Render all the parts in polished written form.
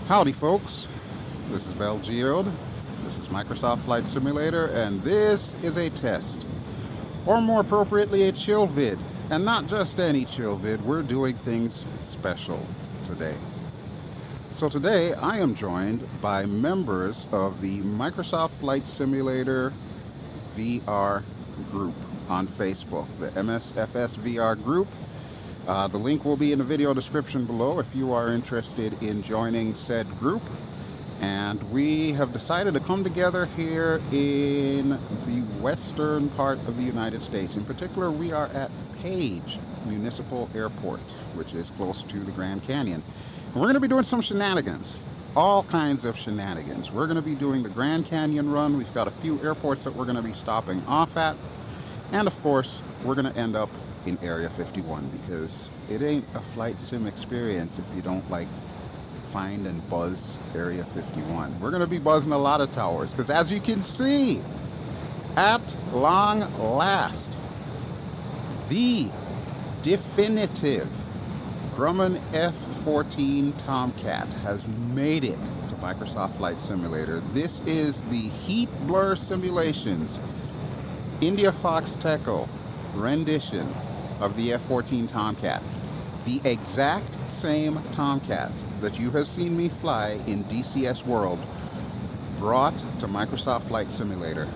Howdy folks, this is BelGeode, this is Microsoft Flight Simulator, and this is a test, or more appropriately a chill vid, and not just any chill vid, we're doing things special today. So today I am joined by members of the Microsoft Flight Simulator VR group on Facebook, the MSFS VR group. The link will be in the video description below if you are interested in joining said group. And we have decided to come together here in the western part of the United States. In particular, we are at Page Municipal Airport, which is close to the Grand Canyon. And we're going to be doing some shenanigans, all kinds of shenanigans. We're going to be doing the Grand Canyon run. We've got a few airports that we're going to be stopping off at. And of course, we're going to end up in Area 51, because it ain't a flight sim experience if you don't like find and buzz Area 51. We're going to be buzzing a lot of towers, because as you can see, at long last, the definitive Grumman F-14 Tomcat has made it to Microsoft Flight Simulator. This is the Heatblur Simulations IndiaFoxtEcho rendition of the F-14 Tomcat. The exact same Tomcat that you have seen me fly in DCS World, brought to Microsoft Flight Simulator.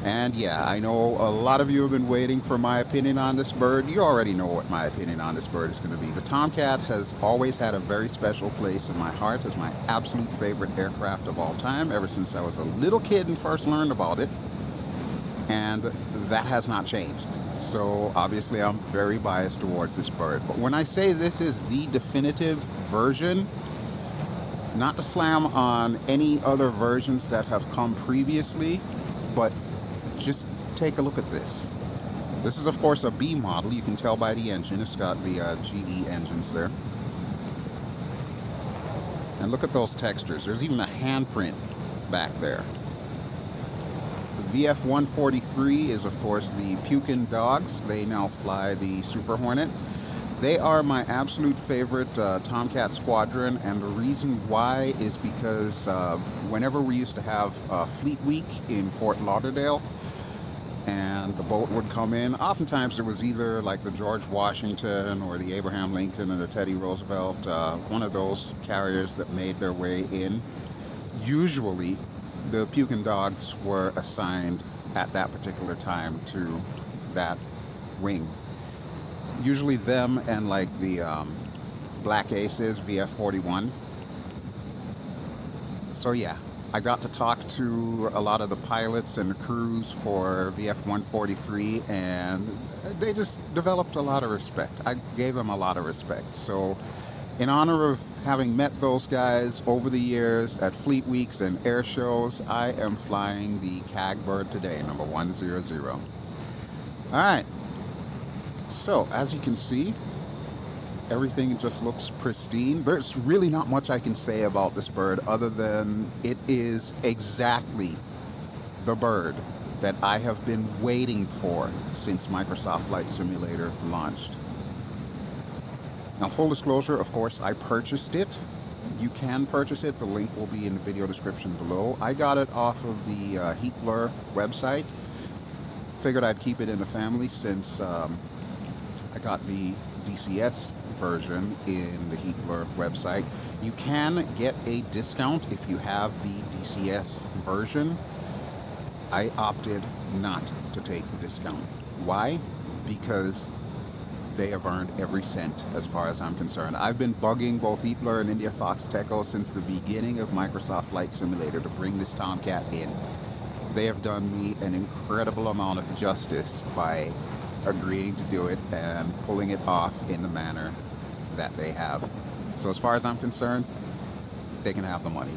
And yeah, I know a lot of you have been waiting for my opinion on this bird. You already know what my opinion on this bird is going to be. The Tomcat has always had a very special place in my heart as my absolute favorite aircraft of all time, ever since I was a little kid and first learned about it. And that has not changed. So obviously I'm very biased towards this bird. But when I say this is the definitive version, not to slam on any other versions that have come previously, but just take a look at this. This is of course a B model. You can tell by the engine. It's got the GE engines there. And look at those textures. There's even a handprint back there. The VF-143 is, of course, the Pukin dogs. They now fly the Super Hornet. They are my absolute favorite Tomcat squadron, and the reason why is because whenever we used to have Fleet Week in Fort Lauderdale, and the boat would come in, oftentimes there was either like the George Washington or the Abraham Lincoln or the Teddy Roosevelt, one of those carriers that made their way in. Usually, the Pukin dogs were assigned at that particular time to that wing. Usually them and like the Black Aces, VF-41. So yeah, I got to talk to a lot of the pilots and the crews for VF-143, and they just developed a lot of respect. I gave them a lot of respect. So in honor of having met those guys over the years at Fleet Weeks and air shows, I am flying the CAG bird today, number 100. All right. So, as you can see, everything just looks pristine. There's really not much I can say about this bird other than it is exactly the bird that I have been waiting for since Microsoft Flight Simulator launched. Now, full disclosure, of course, I purchased it. You can purchase it. The link will be in the video description below. I got it off of the Heatblur website. Figured I'd keep it in the family since I got the DCS version in the Heatblur website. You can get a discount if you have the DCS version. I opted not to take the discount. Why? Because they have earned every cent as far as I'm concerned. I've been bugging both Heatblur and IndiaFoxtEcho since the beginning of Microsoft Flight Simulator to bring this Tomcat in. They have done me an incredible amount of justice by agreeing to do it and pulling it off in the manner that they have. So as far as I'm concerned, they can have the money.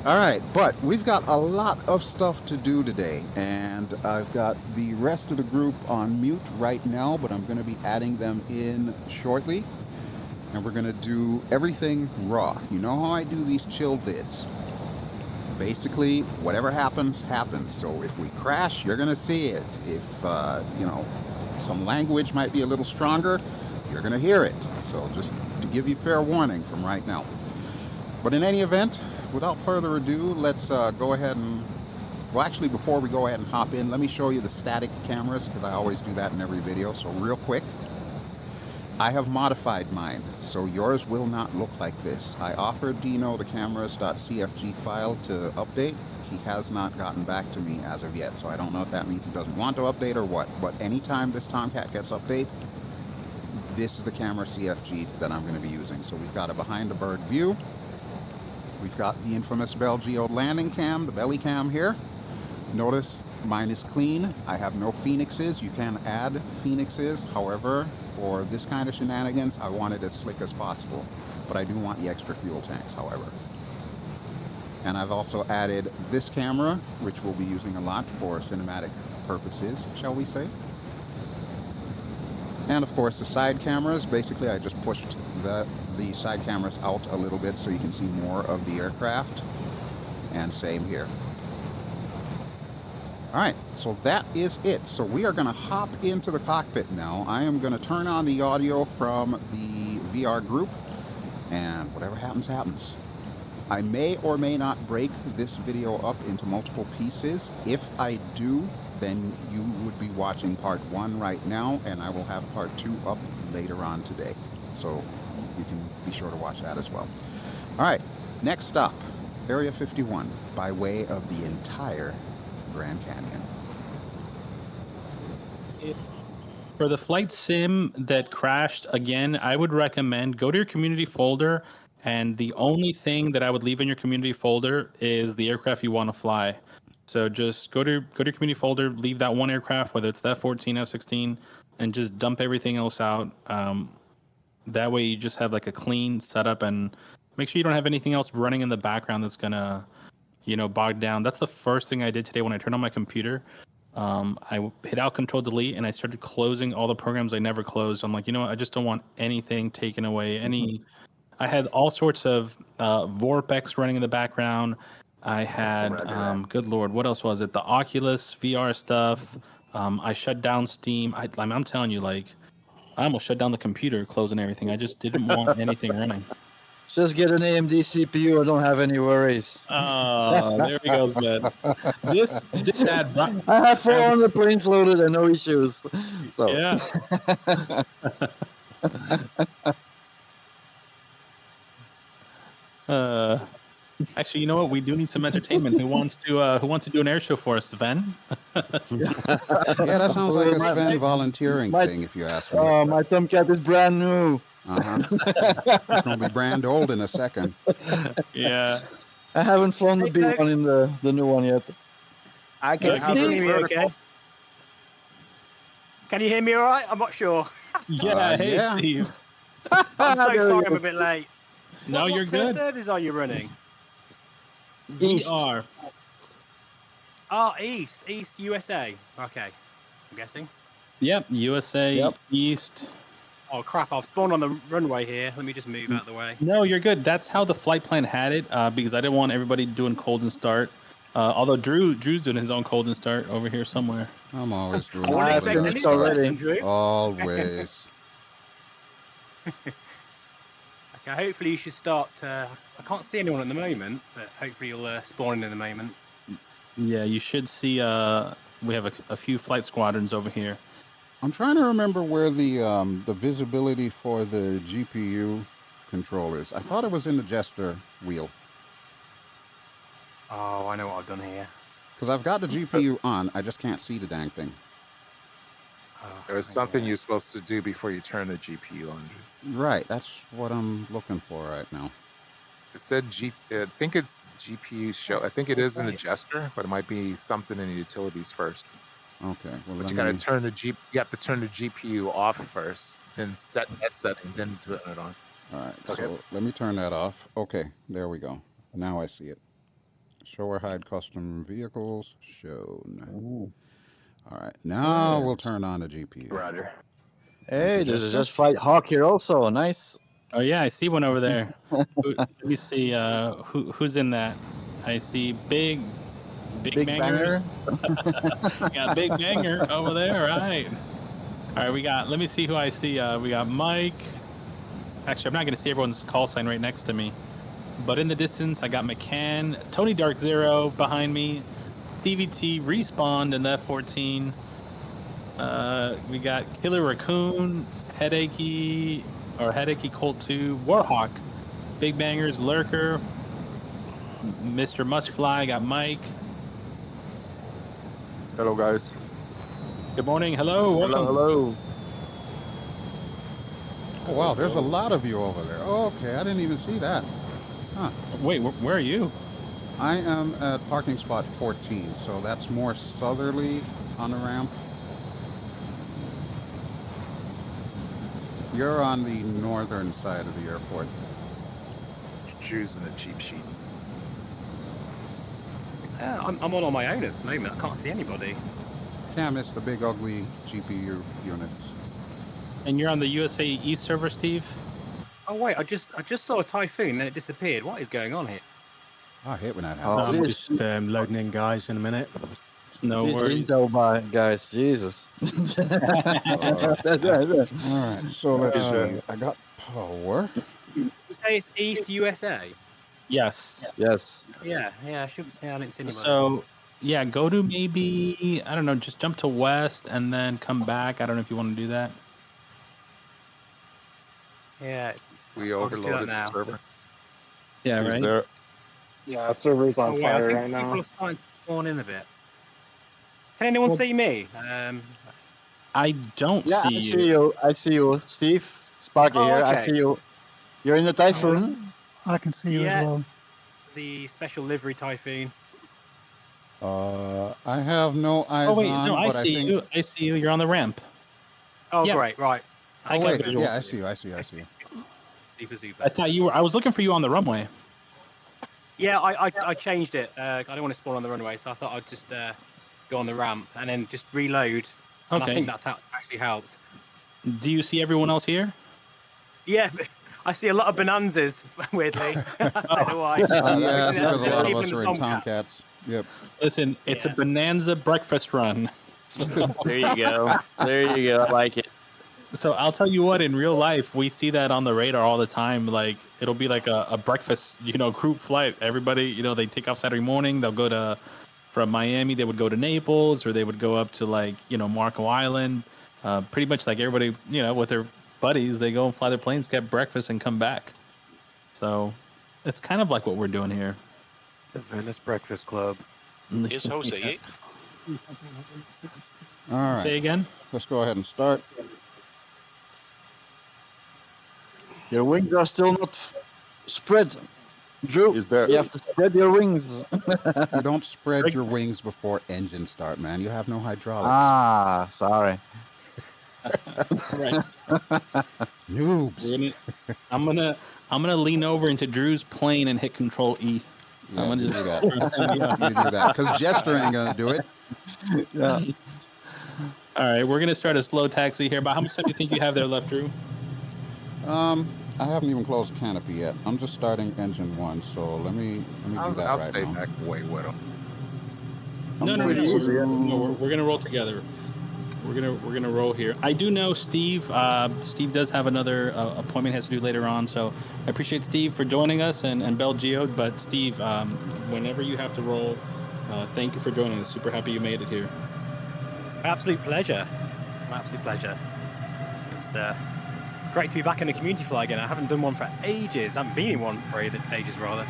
Alright, but we've got a lot of stuff to do today, and I've got the rest of the group on mute right now, but I'm going to be adding them in shortly, and we're going to do everything raw. You know how I do these chill vids. Basically, whatever happens, happens. So if we crash, you're going to see it. If, you know, some language might be a little stronger, you're going to hear it. So just do give you fair warning from right now. But in any event, without further ado, let's go ahead and, well, actually, before we go ahead and hop in, let me show you the static cameras, because I always do that in every video. So real quick, I have modified mine, so yours will not look like this. I offered Dino the cameras.cfg file to update. He has not gotten back to me as of yet, so I don't know if that means he doesn't want to update or what. But anytime this Tomcat gets updated, this is the camera CFG that I'm going to be using. So we've got a behind the bird view. We've got the infamous BelGeode landing cam, the belly cam here. Notice mine is clean. I have no phoenixes. You can add phoenixes. However, for this kind of shenanigans, I want it as slick as possible. But I do want the extra fuel tanks, however. And I've also added this camera, which we'll be using a lot for cinematic purposes, shall we say. And of course the side cameras. Basically I just pushed the side cameras out a little bit so you can see more of the aircraft. And same here. Alright, so that is it. So we are going to hop into the cockpit now. I am going to turn on the audio from the VR group, and whatever happens, happens. I may or may not break this video up into multiple pieces. If I do, then you would be watching part 1 right now, and I will have part 2 up later on today. So you can be sure to watch that as well. Alright, next stop, Area 51, by way of the entire Grand Canyon. For the flight sim that crashed again, I would recommend go to your community folder, and the only thing that I would leave in your community folder is the aircraft you want to fly. So just go to your community folder, leave that one aircraft, whether it's the F-14, F-16, and just dump everything else out. That way you just have like a clean setup, and make sure you don't have anything else running in the background that's gonna, bog down. That's the first thing I did today when I turned on my computer. I hit Alt Control Delete, and I started closing all the programs I never closed. I'm like, you know what? I just don't want anything taken away. I had all sorts of Vorpex running in the background. I had, good Lord, what else was it? The Oculus VR stuff. I shut down Steam. I'm telling you, I almost shut down the computer, closing everything. I just didn't want anything running. Just get an AMD CPU. I don't have any worries. Oh, there he goes, man. This ad. I have 400 planes loaded and no issues. So yeah. Actually, you know what? We do need some entertainment. Who wants to do an air show for us, Sven? Yeah, that sounds like a Sven volunteering thing, if you ask me. Oh, my Tomcat is brand new. It's going to be brand old in a second. Yeah. I haven't flown the big one in the new one yet. I can hear me okay. Can you hear me all right? I'm not sure. Yeah, hey, yeah. Steve. I'm so sorry I'm a bit late. No, you're good. What service are you running? East. We are. Oh, East USA. Okay, I'm guessing. Yep, USA, Yep. East. Oh crap, I've spawned on the runway here. Let me just move out of the way. No, you're good. That's how the flight plan had it, because I didn't want everybody doing cold and start. Although Drew's doing his own cold and start over here somewhere. I'm always doing I wouldn't I expect finished anything already. less from Drew. Always. Okay, hopefully you should start. I can't see anyone at the moment, but hopefully you'll spawn in a moment. Yeah, you should see. We have a few flight squadrons over here. I'm trying to remember where the visibility for the GPU control is. I thought it was in the gesture wheel. Oh, I know what I've done here. Because I've got the GPU on, I just can't see the dang thing. Oh, There was something you're supposed to do before you turn the GPU on. Right, that's what I'm looking for right now. It said I think it's GPU show. I think it is an adjuster, but it might be something in the utilities first. Okay. Well, But you gotta turn you have to turn the GPU off first, then set that setting, then turn it on. All right, Okay. so let me turn that off. Okay, there we go. Now I see it. Show or hide custom vehicles shown. Ooh. All right, now we'll turn on the GPU. Roger. Hey, there's a Just Fight Hawk here also. Nice. Oh yeah, I see one over there. Let me see who's in that. I see big bangers. Got big banger over there, right? All right, we got. Let me see who I see. We got Mike. Actually, I'm not going to see everyone's call sign right next to me. But in the distance, I got McCann, Tony Dark Zero behind me, DVT respawned in the F-14. We got Killer Raccoon, Headachy Colt 2, Warhawk, Big Bangers, Lurker, Mr. Muskfly, got Mike. Hello, guys. Good morning. Hello. Welcome. Hello. Oh, wow, there's a lot of you over there. Oh, okay, I didn't even see that. Huh. Wait, where are you? I am at parking spot 14, so that's more southerly on the ramp. You're on the northern side of the airport. Choosing the cheap sheets. I'm on my own at the moment. I can't see anybody. Can't miss the big ugly GPU units. And you're on the USA East server, Steve? Oh wait, I just saw a typhoon and then it disappeared. What is going on here? I hate when that Oh, happens. I'm this- just loading in, guys, in a minute. No This worries. intel by guys, Jesus. All right, so let's see. I got power. You say it's East USA? Yes. Yes. Yeah, I should say I didn't see anybody. So, yeah, go to maybe, I don't know, just jump to west and then come back. I don't know if you want to do that. yeah, We I'll just do that overloaded now. the server. Yeah, Is right? there? Yeah, server's on I fire think right people now. are starting to spawn in a bit. Can anyone see me? I don't Yeah, see I you. see you. I see you. Steve, Sparky Oh, here. I okay. see you. You're in the typhoon. I can see you Yeah. as well. The special livery typhoon. I have no eyes Oh, wait, on, no, I but see think... you. I see you. You're on the ramp. Oh, Yeah. great, right. I Oh, got wait, visual. yeah, I see you. Super. I thought you were, I was looking for you on the runway. Yeah, I changed it. I don't want to spawn on the runway, so I thought I'd just go on the ramp and then just reload. And I Okay. think that's how actually helped. Do you see everyone else here? Yeah, I see a lot of bonanzas, weirdly. I don't know why. Yeah, Obviously, that's because a they're lot of even us the are in Tomcat. Tomcats. Yep. Listen, it's a Yeah. bonanza breakfast run. There you go. There you go. I like it. So I'll tell you what, in real life, we see that on the radar all the time. Like, it'll be like a breakfast, group flight. Everybody, they take off Saturday morning. They'll go from Miami, they would go to Naples, or they would go up to Marco Island. Pretty much like everybody, with their buddies, they go and fly their planes, get breakfast, and come back. So it's kind of like what we're doing here. The Venice Breakfast Club. Is Jose? All right. Say again? Let's go ahead and start. Your wings are still not spread. Drew, Is there? you have to spread your wings. You don't spread your wings before engine start, man. You have no hydraulics. Ah, sorry. Right. Noobs. I'm gonna lean over into Drew's plane and hit Control E. Yeah, I'm gonna you just do that. You do that. Because Jester ain't going to do it. Yeah. All right, we're gonna start a slow taxi here. But how much time do you think you have there left, Drew? I haven't even closed canopy yet. I'm just starting engine 1, so let me do that I'll right stay now. back way with them. No, going to- we're gonna roll together. We're gonna roll here. I do know Steve. Steve does have another appointment he has to do later on, so I appreciate Steve for joining us and BelGeode. But Steve, whenever you have to roll, thank you for joining us. Super happy you made it here. Absolute pleasure. Absolute pleasure. It's great to be back in the community fly again. I haven't done one for ages. I haven't been in one for ages, rather.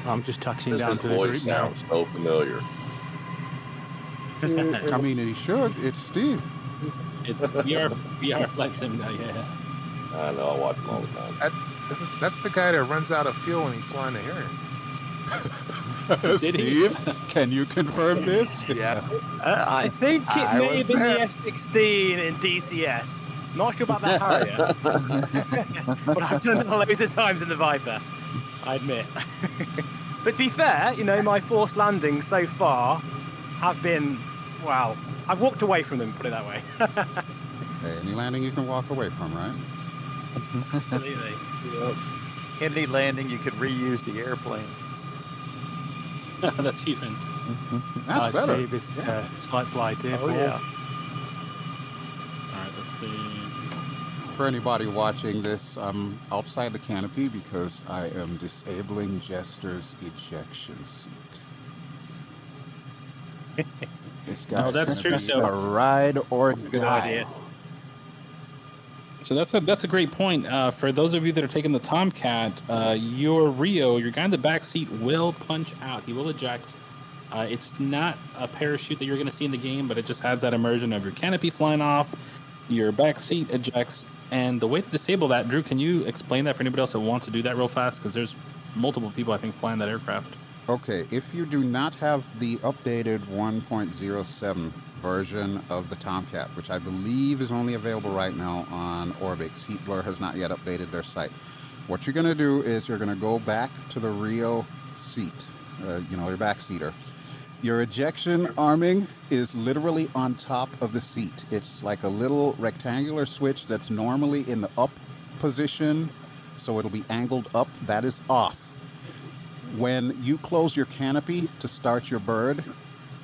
I'm just taxiing His down to the voice group now. sounds so familiar. I mean, he should. It's Steve. It's VR flight sim. Yeah. I know, I watch him all the time. That's the guy that runs out of fuel when he's flying the Heron. Did he? Steve, can you confirm this? Yeah. I think it I may was have been there. the F-16 in DCS. Not sure about that Harrier. But I've done that loads of times in the Viper, I admit. But to be fair, my forced landings so far have been, wow, I've walked away from them, put it that way. Hey, any landing you can walk away from, right? Absolutely. Any landing, you could reuse the airplane. That's even. That's better. Steve, it's slight flight here. Oh, yeah. All right, let's see. for anybody watching this, I'm outside the canopy because I am disabling Jester's ejection seat. This guy Oh, that's true. So a ride or Good die. idea. So that's a great point. For those of you that are taking the Tomcat, your guy in the back seat will punch out. He will eject. It's not a parachute that you're going to see in the game, but it just has that immersion of your canopy flying off, your back seat ejects, and the way to disable that, Drew, can you explain that for anybody else that wants to do that real fast? Because there's multiple people, I think, flying that aircraft. Okay, if you do not have the updated 1.07 version of the Tomcat, which I believe is only available right now on Orbix, Heatblur has not yet updated their site. What you're going to do is you're going to go back to the real seat, your back seater. Your ejection arming is literally on top of the seat. It's like a little rectangular switch that's normally in the up position, so it'll be angled up. That is off. When you close your canopy to start your bird,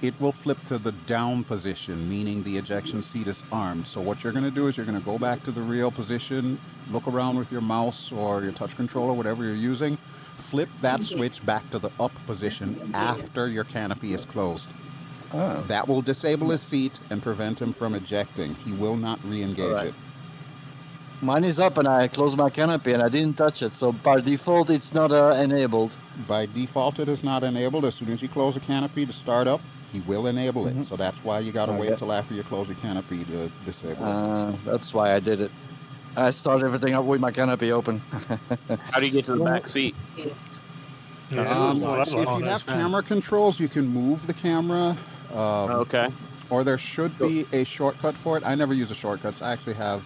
it will flip to the down position, meaning the ejection seat is armed. So what you're going to do is you're going to go back to the real position, look around with your mouse or your touch controller, whatever you're using, flip that switch back to the up position after your canopy is closed. Oh. That will disable his seat and prevent him from ejecting. He will not re-engage it. Mine is up and I closed my canopy and I didn't touch it. So by default, it's not enabled. By default, it is not enabled. As soon as you close the canopy to start up, he will enable it. So that's why you got to wait till after you close your canopy to disable it. That's why I did it. I started everything up with my canopy open. How do you get to the back seat? If you have camera controls, you can move the camera. Okay. Or there should be a shortcut for it. I never use a shortcut. I actually have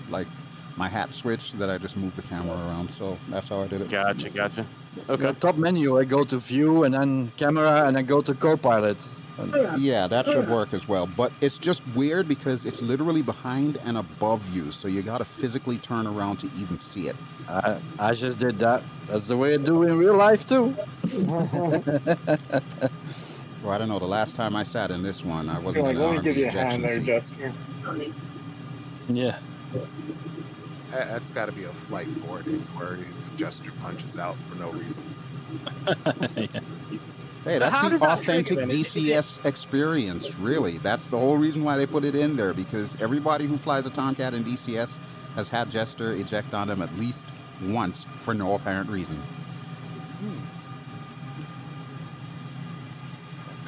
like my hat switch that I just move the camera around. So that's how I did it. Gotcha. Okay. The top menu, I go to view and then camera and then go to co-pilot. Yeah, that should work as well. But it's just weird because it's literally behind and above you. So you got to physically turn around to even see it. I just did that. That's the way I do in real life too. Well, I don't know. The last time I sat in this one, I wasn't Like, going to let me arm give the you a hand ejection there, seat. Jester. Yeah. That's got to be a flight board inquiry if Jester punches out for no reason. Yeah. Hey, So that's how the does that authentic trigger then? Is it- DCS experience, really. That's the whole reason why they put it in there, because everybody who flies a Tomcat in DCS has had Jester eject on them at least once for no apparent reason.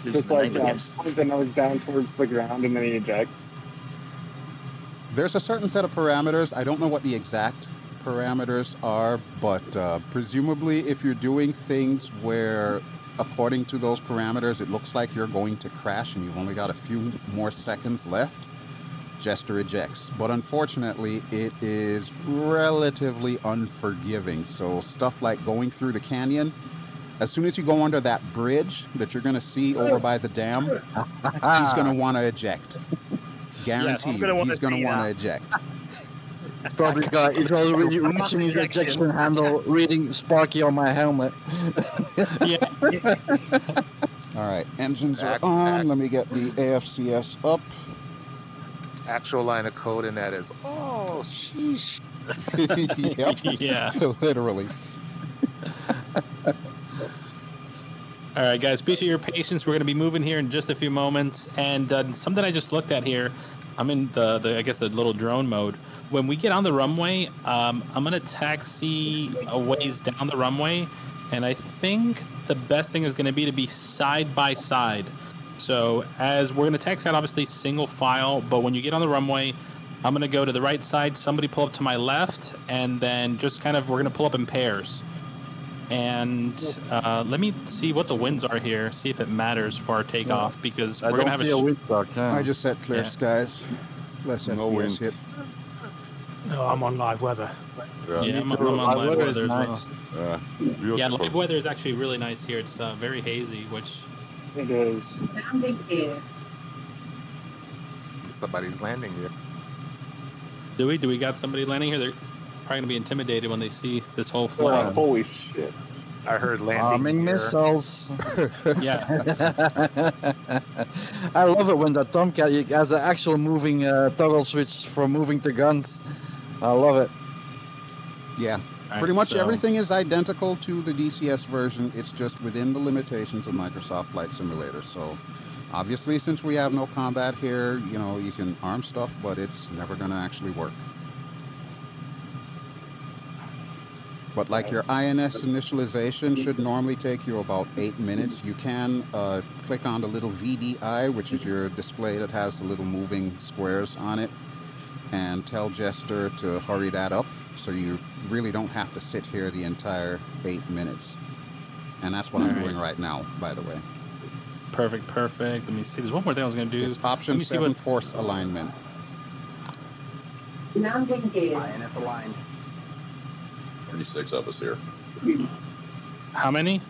Just like point the nose down towards the ground and then he ejects. There's a certain set of parameters. I don't know what the exact parameters are, but presumably if you're doing things where, according to those parameters, it looks like you're going to crash and you've only got a few more seconds left, Jester ejects. But unfortunately, it is relatively unforgiving. So stuff like going through the canyon, as soon as you go under that bridge that you're going to see over by the dam, he's going to want to eject. Guarantee I'm gonna you, wanna he's going see to want to that. eject. Probably got it's already Mass reaching his ejection. ejection handle, reading Sparky on my helmet. Yeah. All right, engines are Back. on. Let me get the AFCS up. Actual line of code in that is, oh, sheesh. Yep, Yeah. literally. All right, guys, appreciate your patience. We're going to be moving here in just a few moments. And something I just looked at here, I'm in I guess the little drone mode. When we get on the runway, I'm going to taxi a ways down the runway. And I think the best thing is going to be side by side. So as we're going to taxi out, obviously single file, but when you get on the runway, I'm going to go to the right side, somebody pull up to my left, and then just kind of, we're going to pull up in pairs. And let me see what the winds are here, see if it matters for our takeoff, because I we're going to don't have see a wind suck. I just set clear Yeah. skies. Less No FPS wind. hit. No, I'm on live weather. Yeah, I'm too. on Live live weather weather is as nice. well. Beautiful. Yeah, live weather is actually really nice here. It's very hazy, which It is. Somebody's landing here. do we got somebody landing here? They're probably gonna be intimidated when they see this whole flag. Holy shit. I heard landing Arming gear. missiles. Yeah, I love it when the Tomcat has an actual moving toggle switch for moving the guns. I love it. Yeah. All Pretty right, much so- everything is identical to the DCS version. It's just within the limitations of Microsoft Flight Simulator. So, obviously, since we have no combat here, you know, you can arm stuff, but it's never going to actually work. But like your INS initialization should normally take you about 8 minutes. You can click on the little VDI, which is your display that has the little moving squares on it, and tell Jester to hurry that up. So you really don't have to sit here the entire 8 minutes. And that's what I'm doing right now, by the way. Perfect. Let me see. There's one more thing I was going to do. It's option 7 force alignment. Non-engaged. INS aligned. 36 of us here. How many?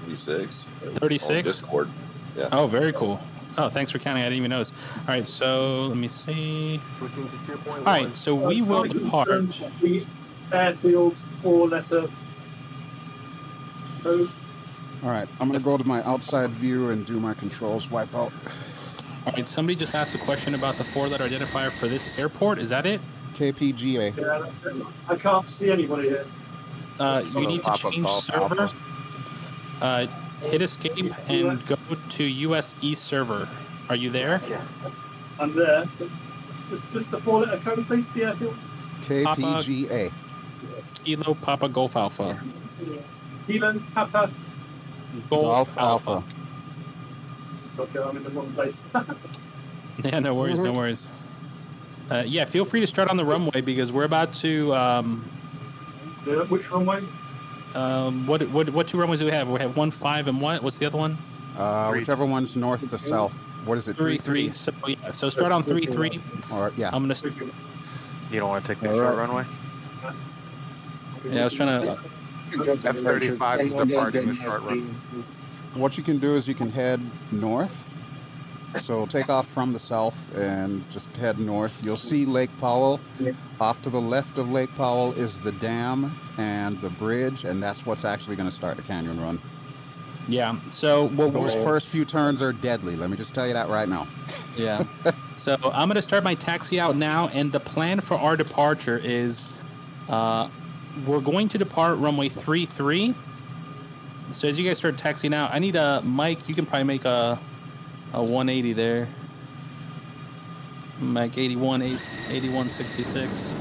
36. 36? On Discord. Yeah. Oh, very cool. Oh, thanks for counting. I didn't even notice. All right, so let me see. All right, so we will depart. The airfield 4-letter code. All right, I'm going to go to my outside view and do my controls wipeout. All right, somebody just asked a question about the 4-letter identifier for this airport. Is that it? KPGA. Yeah, I can't see anybody here. You need to change server. Hit escape and go to US East server. Are you there? I'm there. Just the 4-letter code, please, the airfield. KPGA. Kilo Papa Golf Alpha. Kilo, Papa. Golf Alpha. Okay, I'm in the wrong place. Yeah, no worries, no worries. Yeah, feel free to start on the runway because we're about to. Which runway? What 2 runways do we have? We have 1-5 and what? What's the other one? Whichever one's north to south. What is it? 3-3. So yeah, so start on 3-3. Or yeah. I'm gonna. You don't want to take the short runway? Yeah, I was trying to. F-35 is departing the short run. What you can do is you can head north. So take off from the south and just head north. You'll see Lake Powell. Off to the left of Lake Powell is the dam and the bridge, and that's what's actually going to start the canyon run. Yeah. So what Those first few turns are deadly. Let me just tell you that right now. Yeah. So I'm going to start my taxi out now, and the plan for our departure is we're going to depart runway 33. So as you guys start taxiing out, I need a Mike. You can probably make a 180 there. Mike 8166.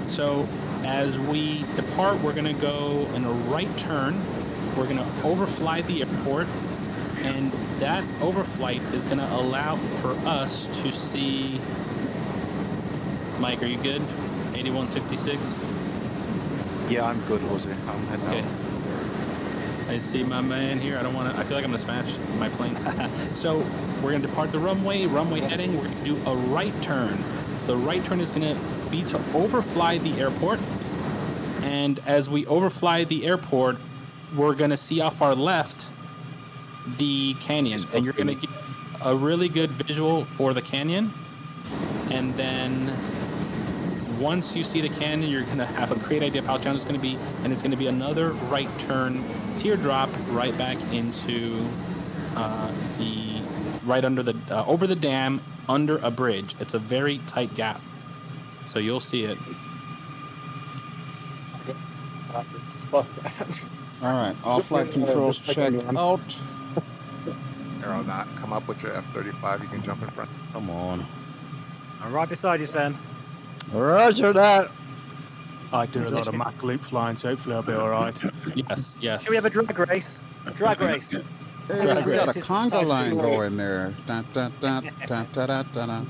So as we depart, we're going to go in a right turn. We're going to overfly the airport, and that overflight is going to allow for us to see. Mike, are you good? 8166. Yeah, I'm good, Jose. I'm heading Okay. out. I see my man here. I don't want to. I feel like I'm gonna smash my plane. So we're gonna depart the runway. Runway heading. We're gonna do a right turn. The right turn is gonna be to overfly the airport. And as we overfly the airport, we're gonna see off our left the canyon, and you're gonna get a really good visual for the canyon. And then once you see the canyon, you're gonna have a great idea of how challenging it's gonna be, and it's gonna be another right turn, teardrop right back into the right under the over the dam, under a bridge. It's a very tight gap, so you'll see it. Fuck that. All right, all flight controls checked out. Arrow not come up with your F-35. You can jump in front. Come on. I'm right beside you, Sven. Roger that. I do a lot of Mach loop flying, so hopefully I'll be all right. Yes, yes. Can we have a drag race? Drag race. Hey, we got a This is conga Typhoon line Warrior. going there. Dun, dun, dun, dun, dun, dun, dun, dun.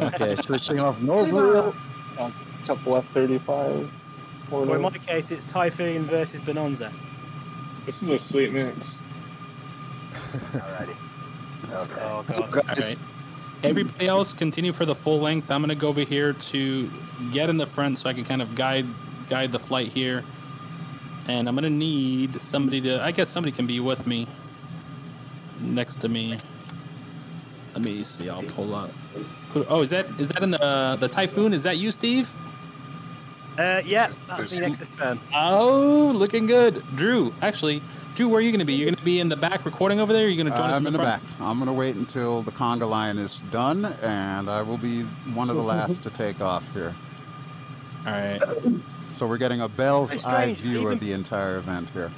Okay, switching off nose wheel. A couple F-35s. Or in my case, it's Typhoon versus Bonanza. This is a sweet mix. Alrighty. Okay. Oh, God. All right. Everybody else continue for the full length. I'm gonna go over here to get in the front so I can kind of guide the flight here. And I'm gonna need somebody to. I guess somebody can be with me. Next to me. Let me see. I'll pull up. Oh, is that in the Typhoon? Is that you, Steve? Yeah, that's me next to Sven. Oh, looking good. Drew, actually, where are you going to be? You're going to be in the back recording over there? Or are you going to join us I'm in the front? back. I'm going to wait until the conga line is done, and I will be one of the last to take off here. All right. So we're getting a Bell's It's eye strange, view of even- the entire event here.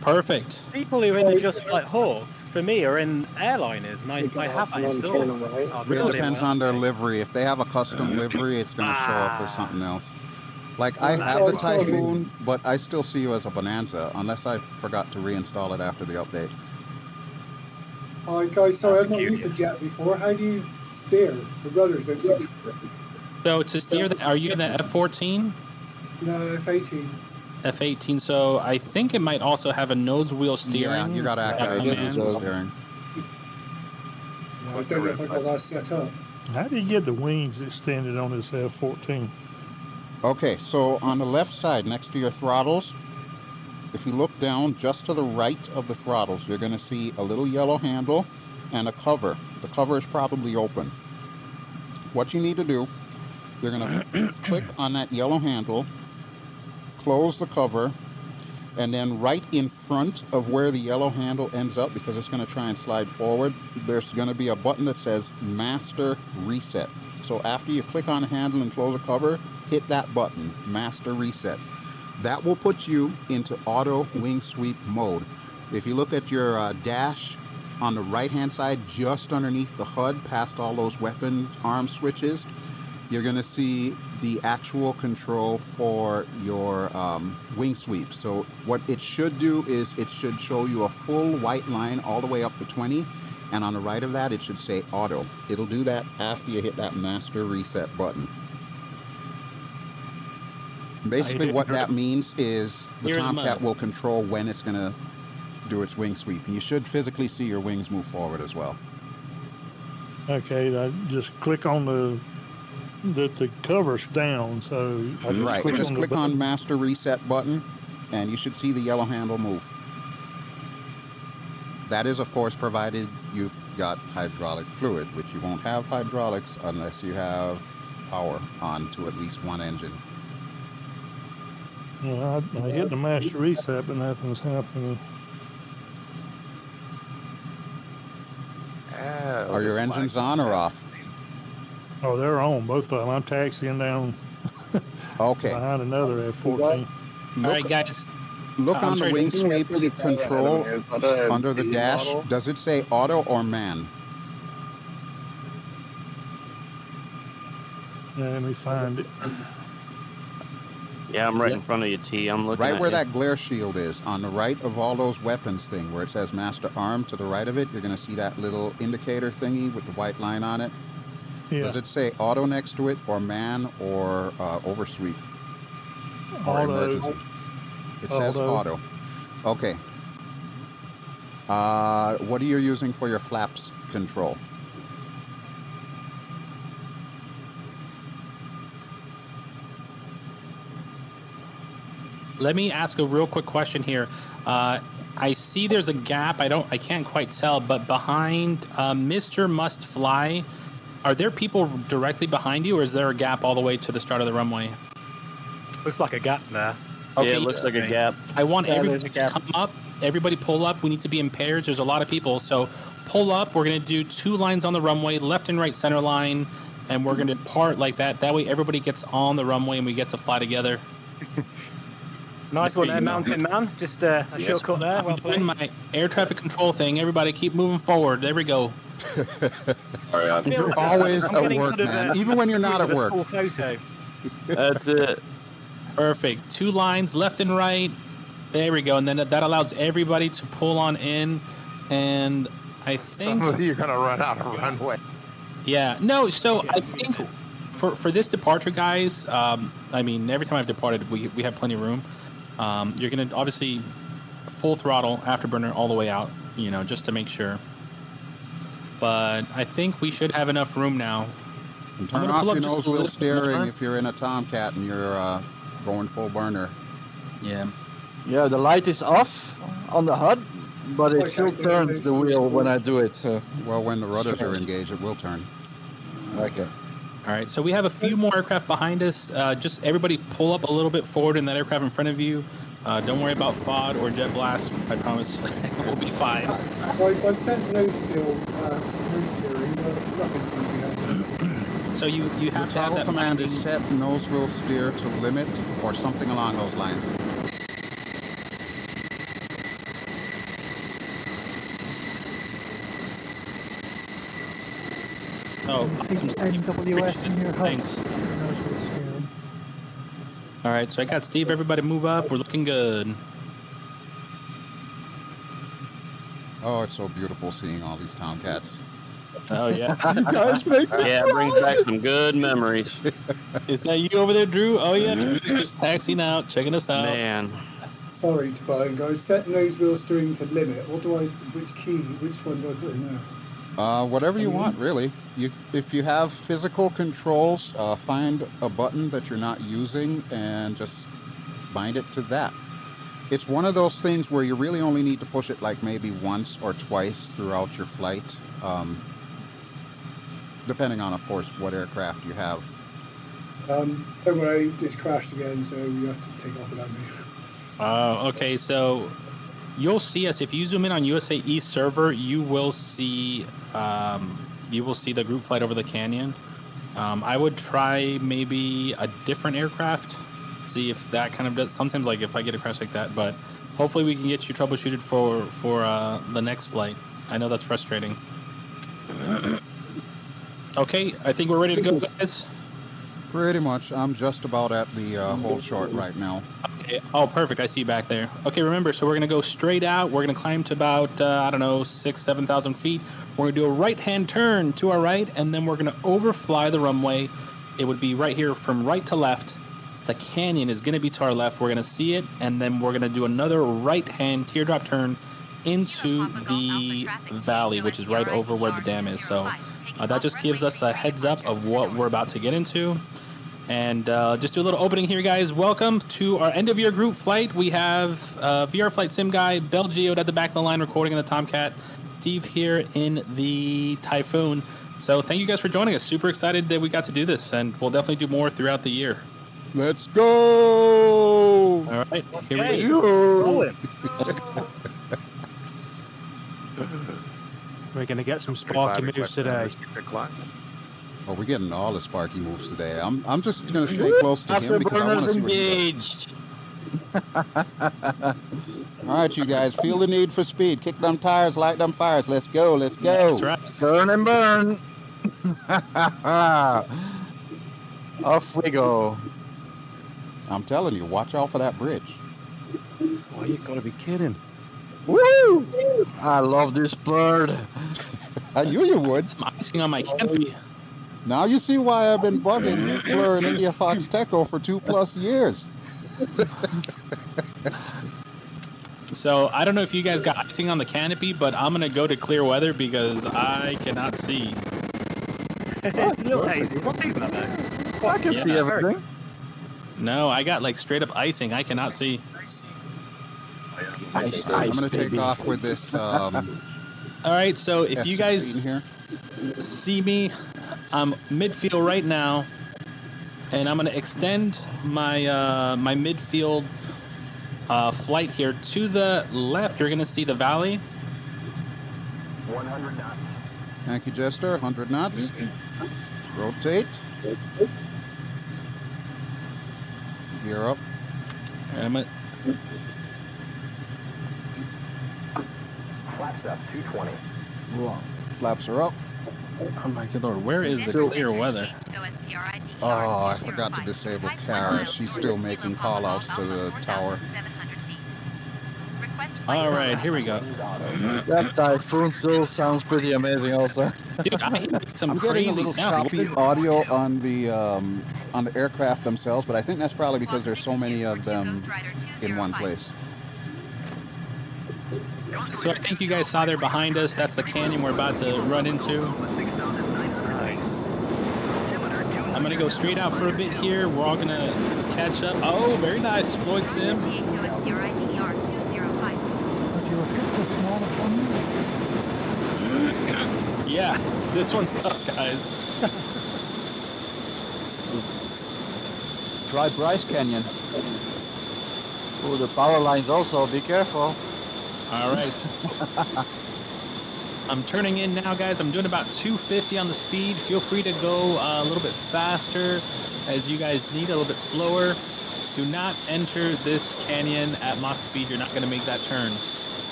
Perfect. People who are in the Just Flight Hawk, for me, are in airliners, and I have that installed. Oh, It really? depends Well, on their that's livery. If they have a custom livery, it's going to show up as Ah. something else. Like, I Well, have the that's all. Typhoon, but I still see you as a Bonanza, unless I forgot to reinstall it after the update. Hi guys, sorry, I've not Cute. used the jet before. How do you steer? My brothers don't seem to. So to steer, are you in the F-14? No, F-18. F-18. So I think it might also have a nose wheel steering. Yeah, you got to Yeah, activate it the does. nose steering. No, I don't know if I got that set up. How do you get the wings extended on this F-14? Okay, so on the left side, next to your throttles, if you look down just to the right of the throttles, you're going to see a little yellow handle and a cover. The cover is probably open. What you need to do, you're going to click on that yellow handle, close the cover, and then right in front of where the yellow handle ends up, because it's going to try and slide forward, there's going to be a button that says Master Reset. So after you click on the handle and close the cover, hit that button, Master Reset. That will put you into auto wing sweep mode. If you look at your dash on the right hand side, just underneath the HUD, past all those weapon arm switches, you're going to see the actual control for your wing sweep. So what it should do is it should show you a full white line all the way up to 20, and on the right of that it should say auto. It'll do that after you hit that Master Reset button. Basically what that means is the Tomcat will control when it's going to do its wing sweep, and you should physically see your wings move forward as well. Okay, I just click on the cover's down, so I just Right, click just on click the on button. Master Reset button, and you should see the yellow handle move. That is, of course, provided you've got hydraulic fluid, which you won't have hydraulics unless you have power on to at least one engine. Well, I hit the master reset, but nothing's happening. Are your engines on or off? Oh, they're on, both of them. I'm taxiing down Okay. behind another F-14. All right, guys. Look on the sorry, wing Isn't it sweep 35 control Is that a under the B dash. model? Does it say auto or man? Let me find it. Yeah, I'm right in front of you, T. I'm looking Right at where you. that glare shield is, on the right of all those weapons thing, where it says Master Arm, to the right of it, you're going to see that little indicator thingy with the white line on it. Yeah, Does it say auto next to it, or man, or oversweep? Or auto. emergency? It says Auto. auto. Okay. What are you using for your flaps control? Let me ask a real quick question here. I see there's a gap. I can't quite tell, but behind Mr. Must Fly, are there people directly behind you, or is there a gap all the way to the start of the runway? Looks like a gap there. Yeah, it looks like a gap. I want Yeah, everybody there's a to gap. come up. Everybody pull up. We need to be in pairs. There's a lot of people, so pull up. We're going to do 2 lines on the runway, left and right center line, and we're going to part like that. That way everybody gets on the runway and we get to fly together. Nice one there, Mountain Man. Just a shortcut there. Well I'm doing played. my air traffic control thing. Everybody keep moving forward. There we go. All right, feel like Always I'm at getting work, sort of man. Even when you're not at a work. school photo. That's it. Perfect. 2 lines, left and right. There we go. And then that allows everybody to pull on in. And I think, Some of you are gonna run out of runway. yeah, no. So I think for this departure, guys, I mean, every time I've departed, we have plenty of room. You're gonna obviously full throttle afterburner all the way out, you know, just to make sure. But I think we should have enough room now. And I'm turn gonna off pull up your just a nose wheel little bit steering more. if you're in a Tomcat and you're going full burner. Yeah. Yeah, the light is off on the HUD, but it Okay, still then turns it's- the wheel when I do it. So. Well, when the rudders are Strange. engaged, it will turn. Okay. All right, so we have a few more aircraft behind us. Just everybody pull up a little bit forward in that aircraft in front of you. Don't worry about FOD or jet blast. I promise we'll be fine. Guys, I've sent no steering, nothing seems to be happening. So you The have to have toggle that command is binding- set nose wheel steer to limit or something along those lines. Oh, some NWS in your Thanks. house. All right, so I got Steve. Everybody move up. We're looking good. Oh, it's so beautiful seeing all these Tomcats. Oh yeah. You guys make me Yeah, it brings back some good memories. Is that you over there, Drew? Oh yeah, Drew's just taxiing out, checking us out. Man. Sorry to buy, guys. Set nose wheel steering to limit. Which one do I put in there? Whatever you want, really. If you have physical controls, find a button that you're not using and just bind it to that. It's one of those things where you really only need to push it like maybe once or twice throughout your flight, depending on, of course, what aircraft you have. Don't worry, it's crashed again, so you have to take off without me. Oh, okay. So you'll see us if you zoom in on USA East server. You will see the group flight over the canyon. I would try maybe a different aircraft. See if that kind of does. Sometimes, like if I get a crash like that, but hopefully we can get you troubleshooted for the next flight. I know that's frustrating. Okay, I think we're ready to go, guys. Pretty much. I'm just about at the hold short right now. Okay. Oh, perfect. I see you back there. Okay, remember, so we're going to go straight out. We're going to climb to about, 7,000 feet. We're going to do a right-hand turn to our right, and then we're going to overfly the runway. It would be right here from right to left. The canyon is going to be to our left. We're going to see it, and then we're going to do another right-hand teardrop turn into the valley, which is right over where the dam is. So that just gives us a heads up of what we're about to get into. And just do a little opening here, guys. Welcome to our end of year group flight. We have VR Flight Sim Guy, BelGeode at the back of the line recording in the Tomcat, Steve here in the Typhoon. So thank you guys for joining us. Super excited that we got to do this, and we'll definitely do more throughout the year. Let's go! All right, here Hey, we go. rolling. We're going to get some sparky moves today. Oh, we're getting all the sparky moves today. I'm just gonna stay close to him because I want to see what he does. All right, you guys, feel the need for speed. Kick them tires, light them fires. Let's go, let's go. That's right. Burn and burn. Off we go. I'm telling you, watch out for that bridge. Oh, you gotta be kidding. Woo! I love this bird. I knew you would. Some icing on my canopy. Now you see why I've been bugging Heatblur and IndiaFoxtEcho for 2+ years. So I don't know if you guys got icing on the canopy, but I'm gonna go to clear weather because I cannot see. It's a little hazy. Not too bad though. I can see everything. No, I got like straight up icing. I cannot see. I'm gonna take off with this. All right, so if you guys here. see me, I'm midfield right now, and I'm gonna extend my my midfield flight here to the left. You're gonna see the valley. 100 knots. Thank you, Jester. 100 knots. Rotate. Gear up. I'm at, Flaps up, 220. Flaps are up. oh my good lord, where is the clear weather? Oh, I forgot to disable Kara. She's still making call-outs to the tower. All right, here we go. That Typhoon still sounds pretty amazing also. Dude, I hear some I'm getting a crazy little sound. choppy audio on the aircraft themselves, but I think that's probably because there's so many of them in one place. So I think you guys saw there behind us. That's the canyon we're about to run into. Nice. I'm gonna go straight out for a bit here. We're all gonna catch up. Oh, very nice, Floyd Sim. Yeah, this one's tough, guys. Try Bryce Canyon. Oh, the power lines also. Be careful. All right. I'm turning in now, guys. I'm doing about 250 on the speed. Feel free to go a little bit faster as you guys need, a little bit slower. Do not enter this canyon at Mach speed. You're not going to make that turn.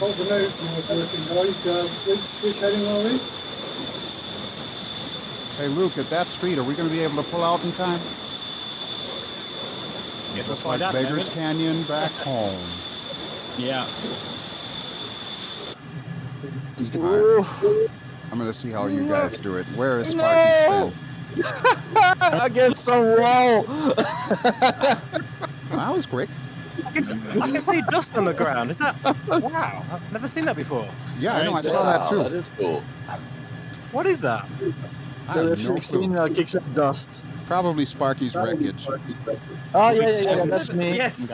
Hold the nose more working, guys. Which heading are we? Hey, Luke, at that speed, are we going to be able to pull out in time? Guess we'll Just find like out. Beggars Canyon back home. Yeah. I'm going to see how you guys do it. Where is Sparky's Spin? Against the wall. That was quick. I can see dust on the ground. Is that? Wow, I've never seen that before. Yeah, I know. I saw that too. That is cool. What is that? I have The no F-16 clue. kicks up dust. Probably Sparky's wreckage. Oh, yeah, that's me. Yes.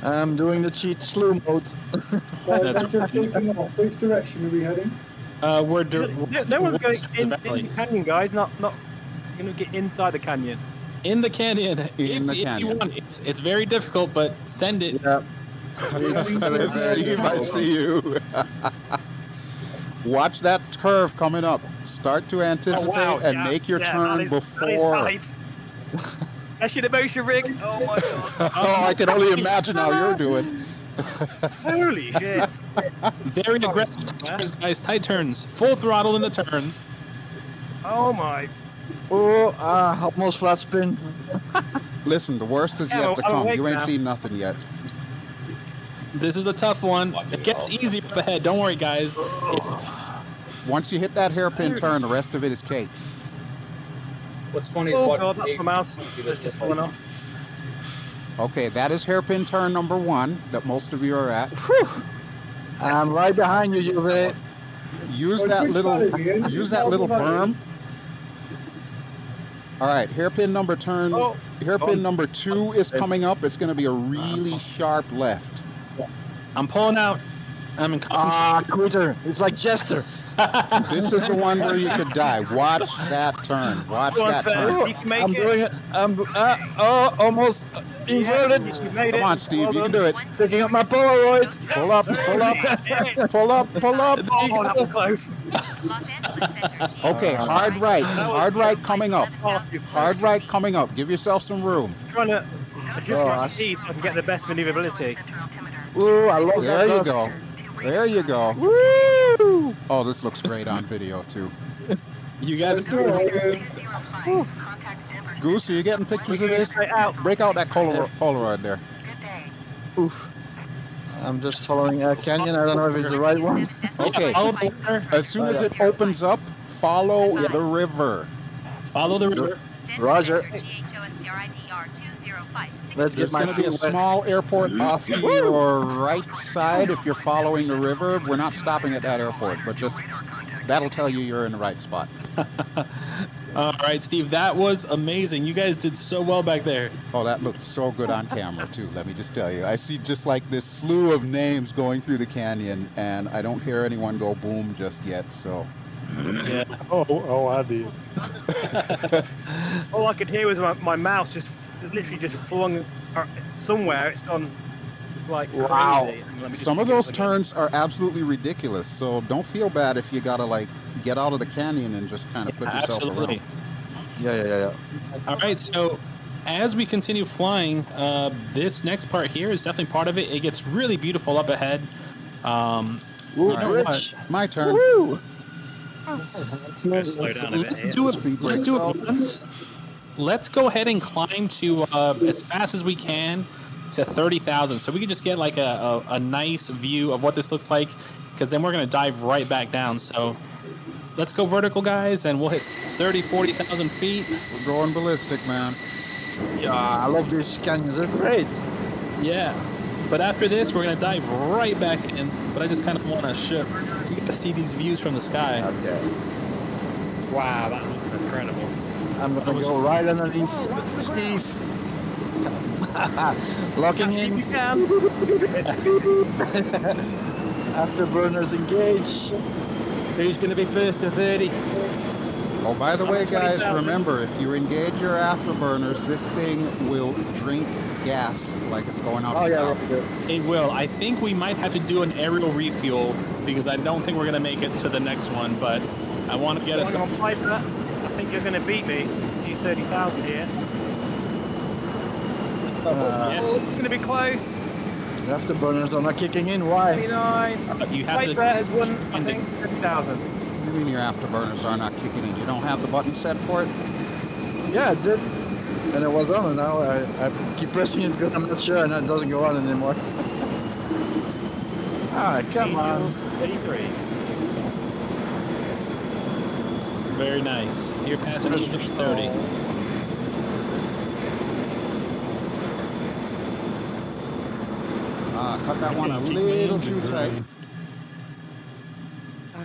I'm doing the cheat slew mode. I'm just taking off. Which direction are we heading? No one's going in the canyon, guys. Not going to get inside the canyon. In the canyon. In the If you canyon. want. It's very difficult, but send it. Yeah. Steve, I see you. Watch that curve coming up. Start to anticipate and make your turn that is before. tight. That's your motion rig. Oh my god. Oh, I can only imagine how you're doing. Holy shit. Very aggressive tight turns, guys. Tight turns. Full throttle in the turns. Oh my. Oh, almost flat spin. Listen, the worst is yet to come. You ain't seen nothing yet. This is the tough one. It gets easier up ahead. Don't worry, guys. Once you hit that hairpin turn, the rest of it is cake. What's funny is Oh god, that's my mouse. It's just falling off. Okay, that is hairpin turn number 1 that most of you are at. I'm right behind you, Juve. Use Well, that which little side are we in? use Is that it little Valley? berm. All right, hairpin number 2 is coming up. It's going to be a really sharp left. I'm pulling out. I'm in cuffs. Quitter. It's like Jester. This is the one where you could die. Watch that turn. Watch that turn. You can make I'm it. doing it. Almost inverted. You made it. Come on, Steve, you can do it. Taking up my Polaroids. Pull up, pull up, pull up, pull up. Oh, that was close. Okay, hard right coming up. Hard right coming up. Give yourself some room. I'm trying to adjust my speed so I can get the best maneuverability. Ooh, I love that. There you go. There you go. Woo! Oh, this looks great on video too. You guys Goose, are you getting pictures of this? Break out that Polaroid there. Oof. I'm just following a canyon. I don't know if it's the right one. Okay. As soon as it opens up, follow the river. Follow the river. Roger. Let's There's get my going to be a feet wet. small airport off to your right side if you're following the river. We're not stopping at that airport, but just that'll tell you you're in the right spot. All right, Steve, that was amazing. You guys did so well back there. Oh, that looked so good on camera, too, let me just tell you. I see just like this slew of names going through the canyon, and I don't hear anyone go boom just yet, so. Yeah. Oh, I did. All I could hear was my mouse just literally just flung somewhere. It's gone like crazy. Let me just Some of pick it those up again. turns are absolutely ridiculous, so don't feel bad if you gotta like get out of the canyon and just kind of flip yourself Absolutely. around. Yeah. All right, so as we continue flying, this next part here is definitely part of it. It gets really beautiful up ahead. Ooh, you know Rich. My turn. Woo! Slow down a bit Let's here. do it. Let's do it once. Let's go ahead and climb to as fast as we can to 30,000, so we can just get like a nice view of what this looks like, because then we're gonna dive right back down. So let's go vertical, guys, and we'll hit 40,000 feet. We're going ballistic, man. Yeah, I love these canyons. They're great. Yeah. But after this, we're gonna dive right back in. But I just kind of want to show you get to see these views from the sky. Okay. Wow, that looks incredible. I'm gonna go right underneath Steve. Locking in. You can. Afterburners engage. Who's going to be first to 30? Oh, by the way, guys, 20,000. remember, if you engage your afterburners, this thing will drink gas like it's going out of style. It will. I think we might have to do an aerial refuel because I don't think we're going to make it to the next one, but I want to get us... Hang on, Piper. I think you're going to beat me to 30,000 here. Yeah. Oh, this is going to be close. The afterburners are not kicking in. Why? 29. You have Piper has won, I think, 30,000. You mean your afterburners are not kicking in? You don't have the button set for it? Yeah, it did. And it was on, and now I keep pressing it because I'm not sure, and it doesn't go on anymore. Alright, come on. 33. Very nice. Here passing Eagles 30. Cut that one a little too tight.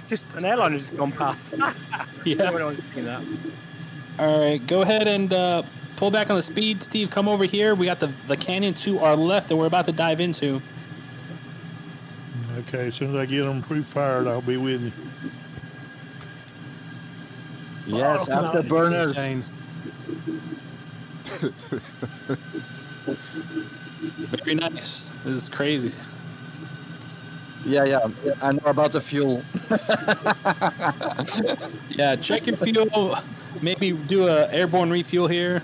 Just an airline has just gone past. Yeah. No one wants to see that. All right, go ahead and pull back on the speed. Steve, come over here. We got the canyon to our left that we're about to dive into. Okay, as soon as I get them pre-fired, I'll be with you. Yes, afterburners. Very nice. This is crazy. Yeah, I know about the fuel. Yeah, check your fuel. Maybe do a airborne refuel here.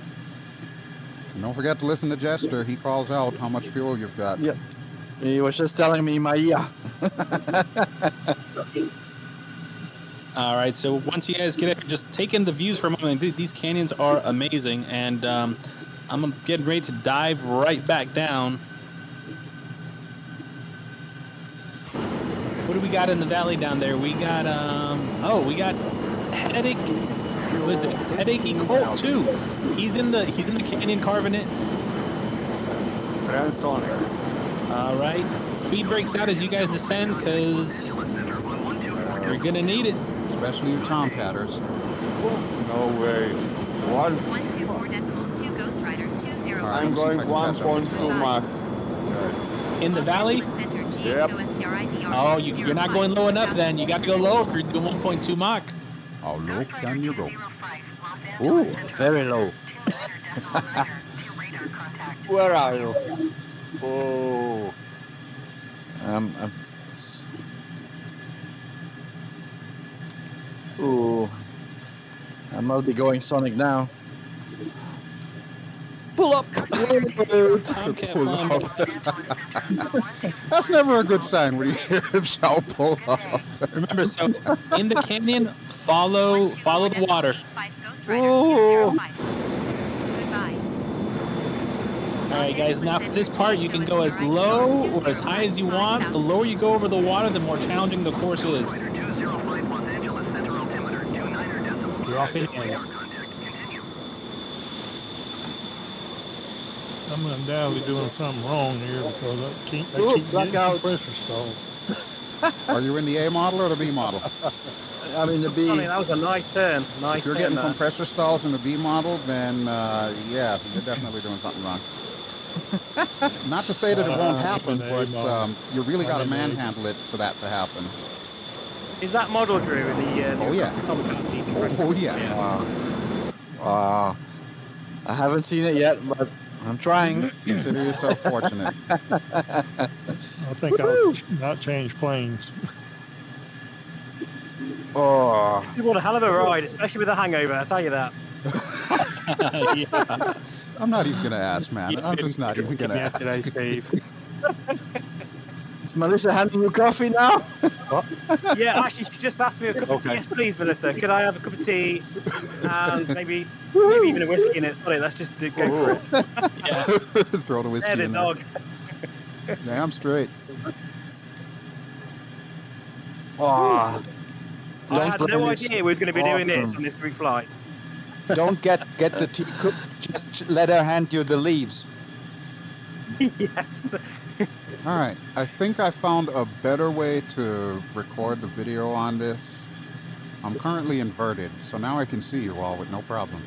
And don't forget to listen to Jester. He calls out how much fuel you've got. Yep. He was just telling me my ear. All right, so once you guys get it, just take in the views for a moment. These canyons are amazing, and I'm getting ready to dive right back down. What do we got in the valley down there? We got we got Headache. What is it? Headachy Colt 2. He's in the canyon carving it. Transonic. All right, speed breaks out as you guys descend because you're gonna need it. Especially you Tomcatters. No way. 124.2 Ghost Rider 20. Right, I'm going 1.2 Mach. In the valley? Yep. Oh, you're not going low enough then. You got to go low if you're doing 1.2 Mach. How low can you go? Ooh, very low. Where are you? Oh. Ooh. I must be going Sonic now. Pull up! Tomcat flying. That's never a good sign when you hear him shout pull up. Remember, so in the canyon, follow the water. Ooh. All right, guys. Now for this part, you can go as low or as high as you want. The lower you go over the water, the more challenging the course is. Drop it in. I'm undoubtedly doing something wrong here because I keep getting compressor stalled. Are you in the A model or the B model? I'm in the B. Sonny, that was a nice turn. Nice If you're turn, getting man. compressor stalls in the B model, then yeah, you're definitely doing something wrong. Not to say that it won't happen, but you really got to manhandle it for that to happen. Is that model Drew in the Oh yeah. Tomcat? Oh yeah. Wow. I haven't seen it yet, but I'm trying. Consider yourself fortunate. I think I'll not change planes. Oh. What a hell of a ride, especially with a hangover, I tell you that. Yeah. I'm not even going to ask, man. I'm just not even going to ask. Yesterday, Steve. Is Melissa handing you coffee now? Yeah, actually, she just asked me a cup of tea. Yes, please, Melissa. Could I have a cup of tea and maybe even a whiskey in it? Sorry, let's just go for it. Yeah. Throw the whiskey There, the in dog. there. Damn straight. Oh. I had no idea we was going to be doing this on this Greek flight. Don't get the tea cook. Just let her hand you the leaves. Yes. All right. I think I found a better way to record the video on this. I'm currently inverted, so now I can see you all with no problem.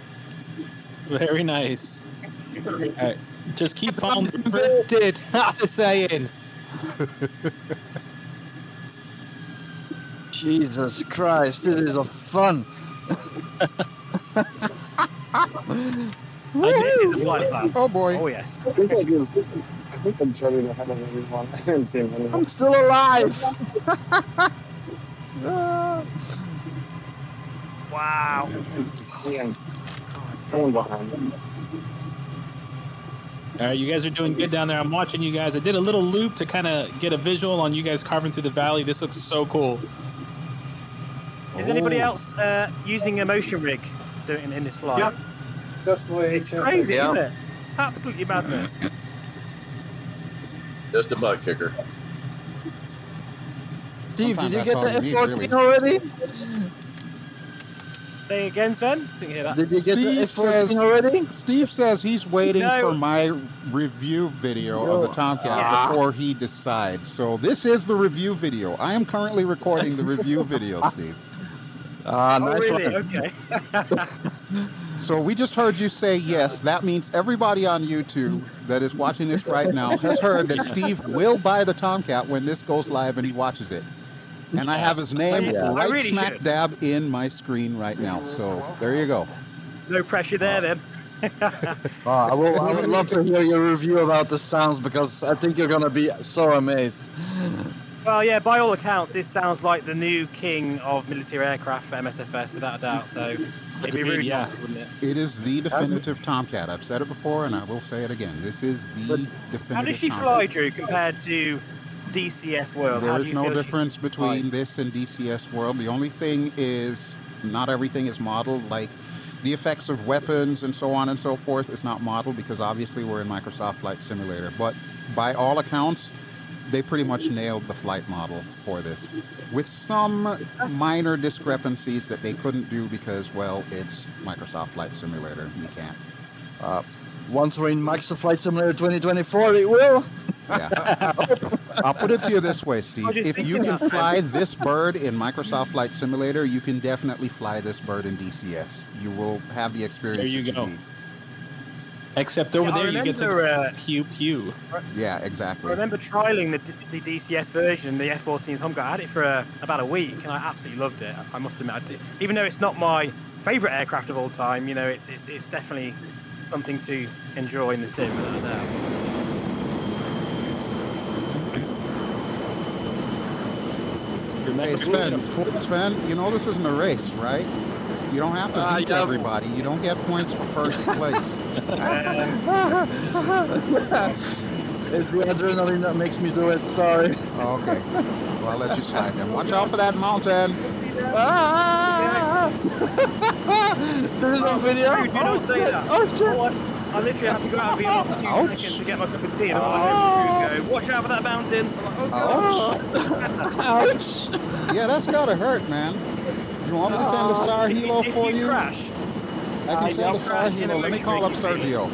Very nice. All right. Just keep following. Inverted. That's a saying. Jesus Christ, this is a fun. This is a flight plan. Oh boy. Oh yes. I think I'm trying to have everyone. I didn't see him anymore. I'm still alive. Wow. Someone behind me. All right, you guys are doing good down there. I'm watching you guys. I did a little loop to kind of get a visual on you guys carving through the valley. This looks so cool. Is anybody else using a motion rig doing in this flight? Yep. That's my It's crazy, isn't it? Absolutely madness. Just a butt kicker. Steve, Sometimes did you that's get all the you need, F-14 really. already? Say again, Sven? Didn't hear that. Did you get the Steve F-14 says- already? Steve says he's waiting No. for my review video of the Tomcat Yes. before he decides. So this is the review video. I am currently recording the review video, Steve. Ah, Oh, nice really? one. Okay. So we just heard you say yes. That means everybody on YouTube that is watching this right now has heard that Steve will buy the Tomcat when this goes live and he watches it. And I have his name Yeah. I right really smack should. dab in my screen right now. So there you go. No pressure there then. I would love to hear your review about the sounds because I think you're gonna be so amazed. Well, yeah, by all accounts, this sounds like the new king of military aircraft for MSFS, without a doubt. So it'd be rude, Yeah. not, wouldn't it? It is the definitive Tomcat. I've said it before and I will say it again. This is the definitive How does she Tomcat. fly, Drew, compared to DCS World? How There do is you no feel she difference between flies? this and DCS World. The only thing is not everything is modeled. Like the effects of weapons and so on and so forth is not modeled because obviously we're in Microsoft Flight Simulator. But by all accounts, they pretty much nailed the flight model for this, with some minor discrepancies that they couldn't do because, well, it's Microsoft Flight Simulator. You can't. Once we're in Microsoft Flight Simulator 2024, it will. Yeah. I'll put it to you this way, Steve. I was just If you thinking can that, fly this bird in Microsoft Flight Simulator, you can definitely fly this bird in DCS. You will have the experience. There you that go. need. Except over Yeah, I there, you get to remember, pew pew. Yeah, I exactly. remember trialing the DCS version, the F-14 Tomcat. I had it for about a week, and I absolutely loved it. I must admit, even though it's not my favourite aircraft of all time, you know, it's definitely something to enjoy in the sim, without a doubt. Hey, Sven, you know this isn't a race, right? You don't have to beat yeah. everybody. You don't get points for first place. It's the adrenaline that makes me do it. Sorry. Oh, okay. Well, I'll let you slide then. Watch out for that mountain. This is on video. Dude, do not say that. Oh shit! I literally had to go out of here for 2 seconds to get my cup of tea. And I'm like, go, watch out for that mountain. I'm like, oh, Ouch! Yeah, that's gotta hurt, man. You want me to send a SAR helo if for you? crash, I can send a SAR crash in a helo. Let me motion call up rig, you Sergio.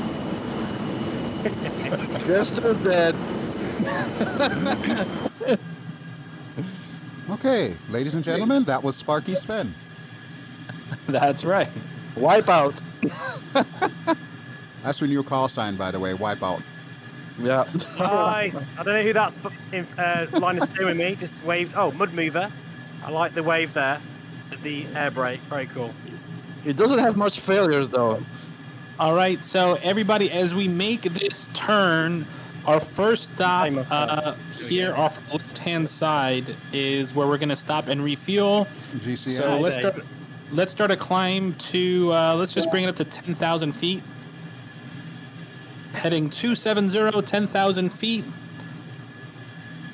Just as dead. Okay, ladies and gentlemen, that was Sparky Sven. That's right. Wipeout. That's your new call sign, by the way. Wipeout. Yeah. nice. I don't know who that's in line of steering with me. Just waved. Oh, mud mover. I like the wave there. The air brake. Very cool. It doesn't have much failures though. All right, so everybody, as we make this turn, our first stop here off the left-hand side is where we're going to stop and refuel. GCS. So let's start a climb to, let's just bring it up to 10,000 feet. Heading 270, 10,000 feet.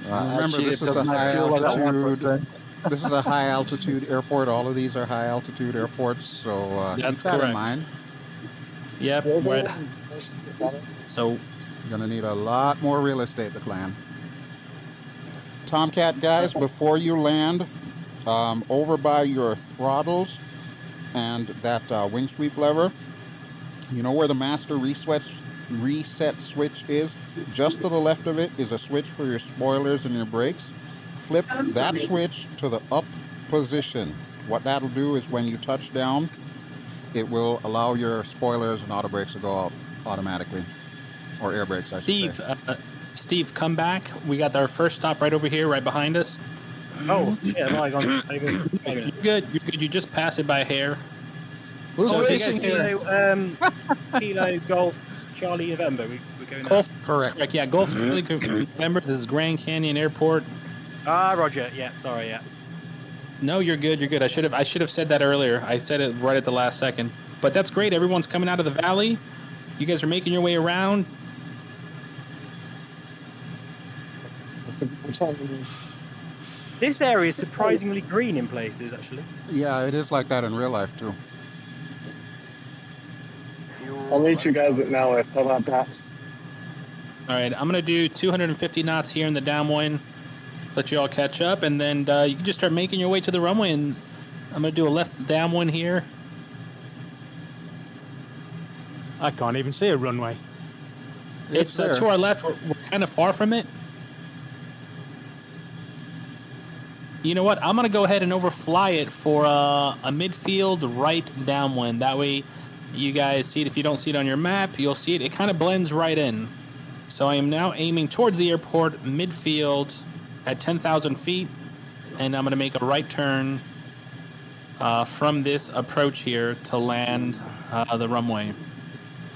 Remember, this is a high altitude. This is a high altitude airport. All of these are high altitude airports, so keep that in mind. Yep. Right. So you're gonna need a lot more real estate to climb. Tomcat guys, before you land, over by your throttles and that wing sweep lever, you know where the master reset switch is? Just to the left of it is a switch for your spoilers and your brakes. Flip that switch to the up position. What that'll do is when you touch down, it will allow your spoilers and auto brakes to go out automatically. Or air brakes, I should say. Steve, come back. We got our first stop right over here, right behind us. Oh, shit. Am I gone? You're good. You're good. You just pass it by a hair. Who's So if you racing guys here? Kilo Golf Charlie November. We're going Golf, now. correct. Yeah, Golf. Remember, this is Grand Canyon Airport. Ah, Roger. Yeah, sorry. Yeah. No, you're good. You're good. I should have said that earlier. I said it right at the last second. But that's great. Everyone's coming out of the valley. You guys are making your way around. This area is surprisingly green in places, actually. Yeah, it is like that in real life too. I'll meet you guys at Nellis. How about that? All right, I'm gonna do 250 knots here in the downwind. Let you all catch up, and then you can just start making your way to the runway. And I'm gonna do a left downwind here. I can't even see a runway. It's to our left. We're kind of far from it. You know what? I'm going to go ahead and overfly it for a midfield right downwind. That way you guys see it. If you don't see it on your map, you'll see it. It kind of blends right in. So I am now aiming towards the airport, midfield at 10,000 feet. And I'm going to make a right turn from this approach here to land the runway.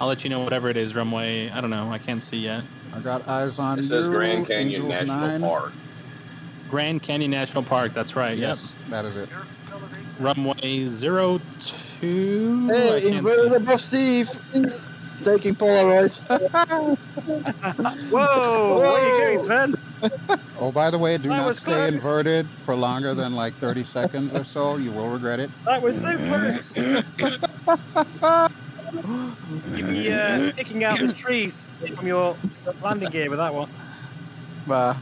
I'll let you know whatever it is, runway. I don't know. I can't see yet. I got eyes on you. It says Grand Canyon Eagles National 9. Park. Grand Canyon National Park. That's right. Yes, Yep. that is it. Runway 02. Hey, inverted above Steve. Taking Polaroids. Whoa! What are you doing, Sven? Oh, by the way, do That not was stay close. inverted for longer than like 30 seconds or so. You will regret it. That was so close. You'd be picking out the trees from your landing gear with that one. Bah.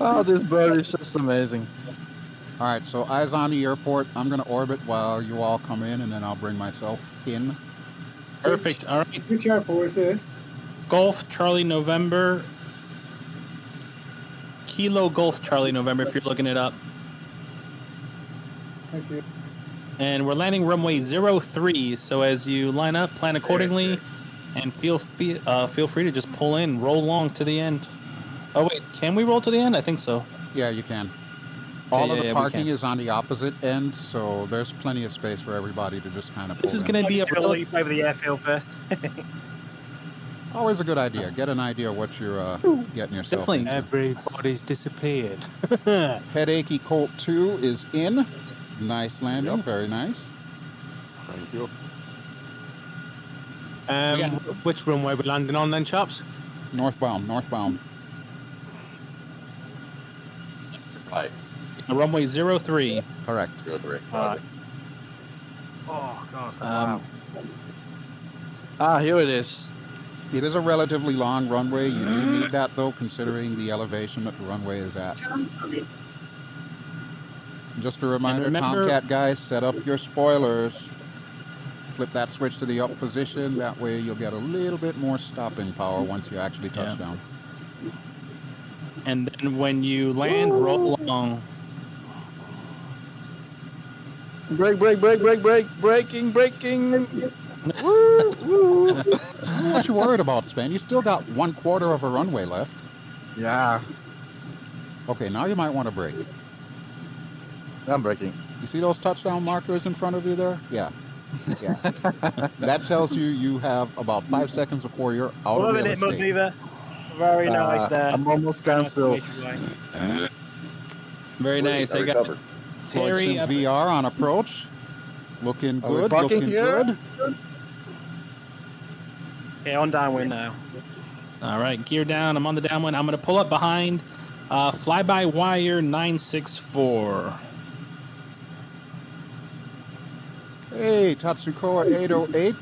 Oh, this bird is just amazing. All right, so eyes on the airport. I'm going to orbit while you all come in, and then I'll bring myself in. Perfect. All right. Which airport is this? Golf Charlie November. Kilo Golf Charlie November, if you're looking it up. Thank you. And we're landing runway 03. So as you line up, plan accordingly, and feel free to just pull in, roll along to the end. Oh wait, can we roll to the end? I think so. Yeah, you can. All of yeah, the we parking can. is on the opposite end, so there's plenty of space for everybody to just kind of pull This is in. going to be a Still leap over the airfield first. Always a good idea. Get an idea what you're getting yourself Definitely. into. Everybody's disappeared. Headachy Colt 2 is in. Nice landing. Very nice. Thank you. Which runway we're landing on then, chaps? Northbound. Right. runway 03. Correct. Good, Rick. Oh, God. Wow. Here it is. It is a relatively long runway. You do need that, though, considering the elevation that the runway is at. Just a reminder, remember- Tomcat guys, set up your spoilers. Flip that switch to the up position. That way you'll get a little bit more stopping power once you actually touch down. And then when you land, roll along. Break. Braking. Woo, woo. What you worried about, Sven? You still got 1/4 of a runway left. Yeah, Okay, now you might want to brake. I'm braking. You see those touchdown markers in front of you there? Yeah. That tells you you have about 5 seconds before you're out of Loving real it, estate. Mudbeaver. Very nice there. I'm almost standstill. Very nice. I got Terry Terry up. VR on approach. Looking Are we good. parking Looking here? good. Okay, on downwind now. All right, gear down. I'm on the downwind. I'm going to pull up behind fly-by-wire 964. Hey, Tatsukoa 808.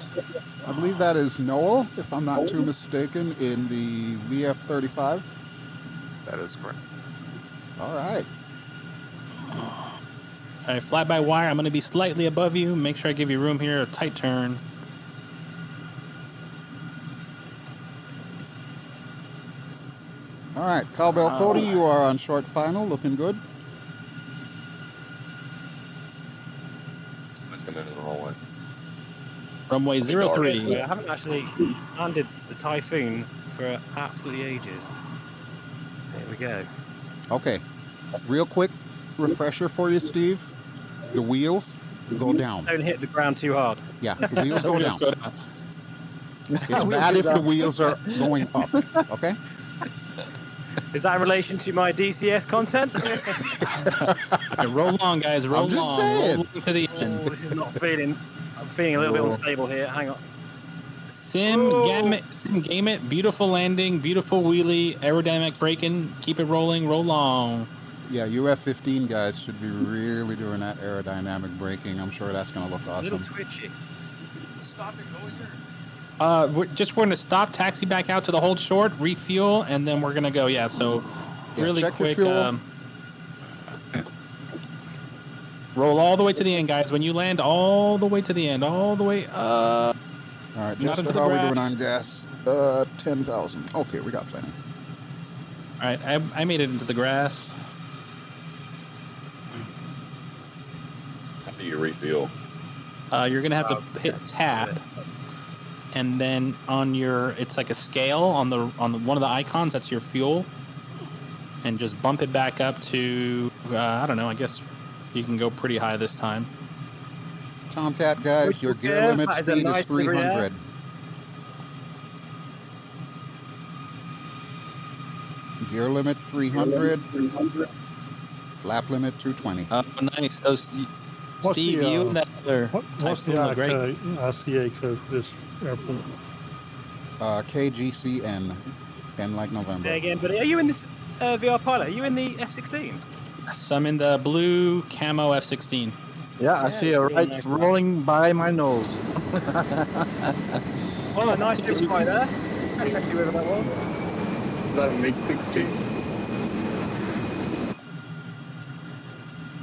I believe that is Noel, if I'm not too mistaken, in the VF-35. That is correct. All right. All right, fly-by-wire. I'm going to be slightly above you. Make sure I give you room here. A tight turn. All right, Cowbell Cody, you are on short final. Looking good. Let's come into the runway. Runway 03. I haven't actually landed the Typhoon for absolutely ages. So here we go. Okay. Real quick refresher for you, Steve. The wheels, go down. Don't hit the ground too hard. Yeah, the wheels go Wheels down. go down. It's Wheels bad go if the down. wheels are going up. Okay. Is that in relation to my DCS content? Right, roll on, guys. Roll I'm just on. saying. Roll on to the end. Oh, this is not feeling. I'm feeling a little bit unstable here. Hang on. Sim game it. Beautiful landing, beautiful wheelie, aerodynamic braking. Keep it rolling. Roll on. Yeah, UF-15 guys should be really doing that aerodynamic braking. I'm sure that's going to look A little awesome. twitchy. We're going to stop, taxi back out to the hold short, refuel, and then we're going to go. Yeah, so Yeah, really check your quick. fuel. Roll all the way to the end, guys. When you land, all the way to the end, all the way. All right, not just into the how are we doing grass. on gas? 10,000. Okay, we got plenty. All right, I made it into the grass. How do you refuel? You're gonna have to hit tab, and then on your, it's like a scale on the one of the icons. That's your fuel, and just bump it back up to I don't know. I guess you can go pretty high this time. Tomcat guys, your gear limit that is a speed nice is 300. Gear limit 300. Flap limit 220. Oh, nice. Those What's Steve, the, you and that other What's the typhoon look great. ICA code for this airport? KGCN. N like November. There again, buddy. Are you in the VRPilot? Are you in the F-16? Some in the blue camo F-16. Yeah, I see a right rolling by my nose. Oh, a nice little fly there. Whoever that was. Is that MiG-16?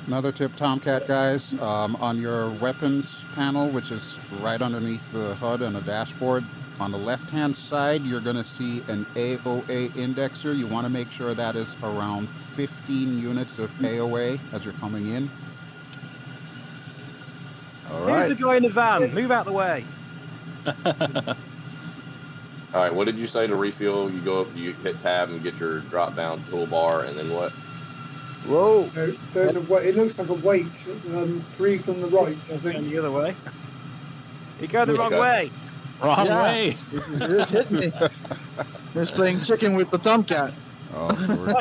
Another tip, Tomcat guys, on your weapons panel, which is right underneath the HUD and the dashboard, on the left-hand side, you're going to see an AOA indexer. You want to make sure that is around 15 units of AOA as you're coming in. All Who's the guy in the van? Move out the way. All right, what did you say to refuel? You go up, you hit tab and get your drop down toolbar, and then what? Whoa! No, there's a weight. It looks like a weight. 3 from the right. I Going think. the other way. You go the wrong Okay. way. Wrong Yeah. way. You just hit me. Just playing chicken with the Tomcat. Oh,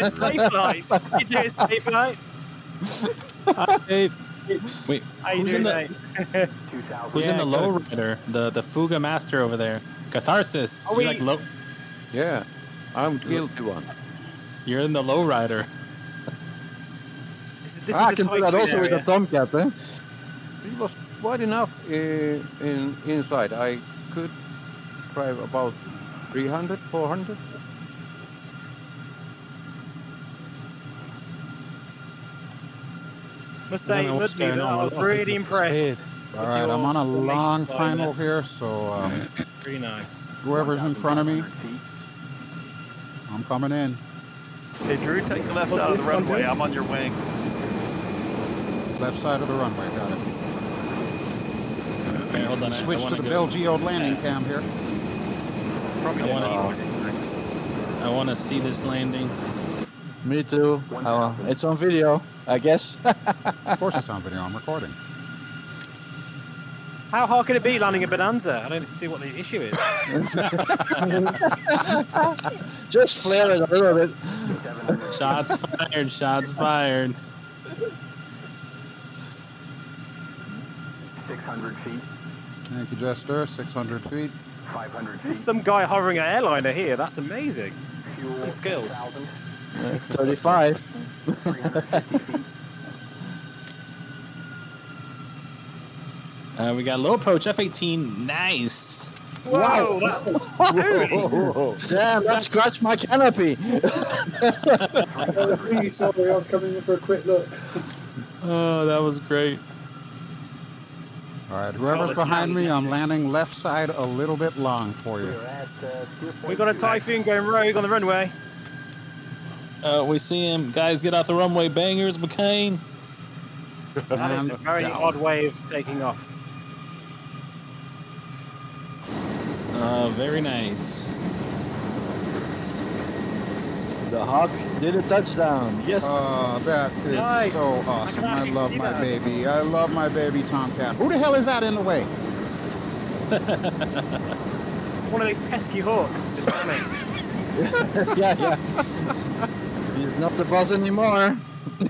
Nice slave flight. You do a slave flight. Hi, Steve. Wait, How you who's in doing, the mate? who's in the lowrider? The Fuga Master over there. Catharsis. Are You like we- low? Yeah, I'm guilty one. You're in the lowrider. This is I the can do that Typhoon also with area. a Tomcat, eh? It was wide enough in inside. I could drive about 300, 400. Must I don't say, know what's Ludwig, going on. I was really impressed. All right, I'm on a long final here, so Pretty nice. whoever's in front of me, I'm coming in. Hey, Drew, take the left side of the runway. I'm on your wing. Left side of the runway, got it. Okay, hold on. Switch to the BelGeode landing cam here. Probably I wanna- thanks. I want to see this landing. Me too. It's on video, I guess. Of course it's on video, I'm recording. How hard can it be landing a Bonanza? I don't see what the issue is. Just flare it a little bit. Shots fired. Shots fired. 600 feet, Thank you, Jester. 600 feet. 500 feet. There's some guy hovering an airliner here. That's amazing. Fuel, Some skills. 1,000. 35. 350 feet. We got low approach F-18. Nice. Whoa! Whoa. Damn, that scratched my canopy. I was really sorry. I was coming in for a quick look. Oh, that was great. All right, whoever's this behind me, land's I'm landing left side a little bit long for you. We got a Typhoon going rogue on the runway. We see him. Guys, get off the runway. Bangers, McCain. That is a very odd way of taking off. Very nice. The Hawk did a touchdown. Yes. Oh, that is Nice. so I awesome. can I actually love see my that. baby. I love my baby Tomcat. Who the hell is that in the way? One of these pesky hawks just running. Yeah. He's not the boss anymore.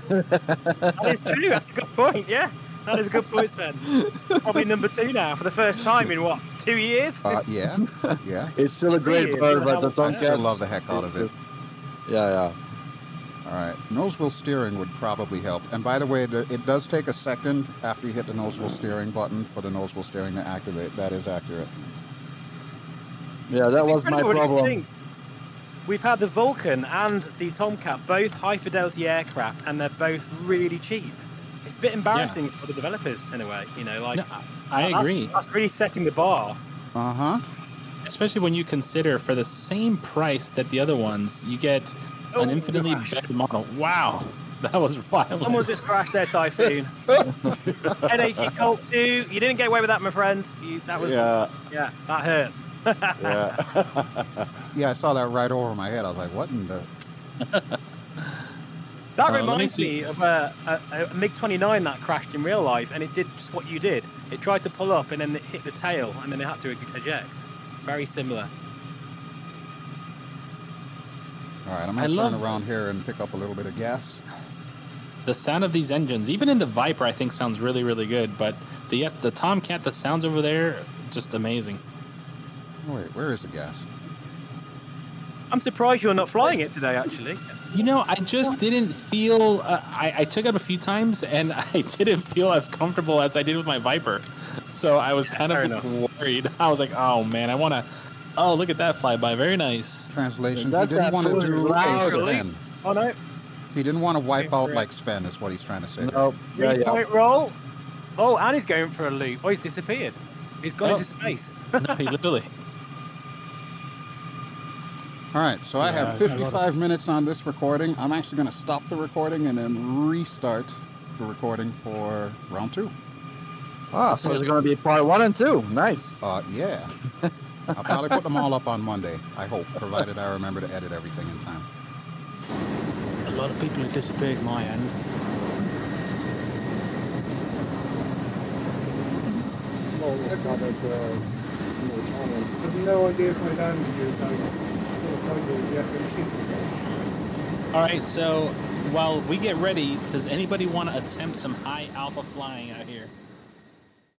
That is true. That's a good point. Yeah, that is a good point, Sven. Probably number 2 now for the first time in what, 2 years? Yeah. It's still a great Years, bird, what the but the hell I was still Tomcat. love the heck out of it. Yeah. All right, nosewheel steering would probably help. And by the way, it does take a second after you hit the nosewheel steering button for the nosewheel steering to activate. That is accurate. Yeah, that It's was my incredible when you problem. think. We've had the Vulcan and the Tomcat, both high fidelity aircraft, and they're both really cheap. It's a bit embarrassing for the developers in a way, you know, like. No, I agree. That's really setting the bar. Especially when you consider for the same price that the other ones, you get an infinitely better model. Wow, that was violent. Someone just crashed their Typhoon. Headachy Colt 2. You didn't get away with that, my friend. That was. Yeah. Yeah, that hurt. Yeah, I saw that right over my head. I was like, what in the... That let me reminds see. me of a MiG-29 that crashed in real life, and it did just what you did. It tried to pull up, and then it hit the tail, and then it had to eject. Very similar. All right, I'm going to turn around here and pick up a little bit of gas. The sound of these engines, even in the Viper, I think sounds really, really good. But the Tomcat, the sounds over there, just amazing. Oh, wait, where is the gas? I'm surprised you're not flying it today, actually. You know, I just didn't feel. I took it a few times, and I didn't feel as comfortable as I did with my Viper. So I was kind of worried. I was like, "Oh man, I want to." Oh, look at that flyby! Very nice. Translation: he didn't want to do a Sven. Oh no! He didn't want to wipe out like Sven. Is what he's trying to say. No. Three-point roll. Oh, and he's going for a loop. Oh, he's disappeared. He's gone into space. No, he literally. All right, so I have 55 minutes on this recording. I'm actually going to stop the recording and then restart the recording for round 2. Ah, so it's going to be part 1 and 2. Nice. Yeah. I'll probably put them all up on Monday, I hope, provided I remember to edit everything in time. A lot of people have disappeared at my end. I have no idea if my landing gear is down. The F-14. All right, so while we get ready, does anybody want to attempt some high alpha flying out here?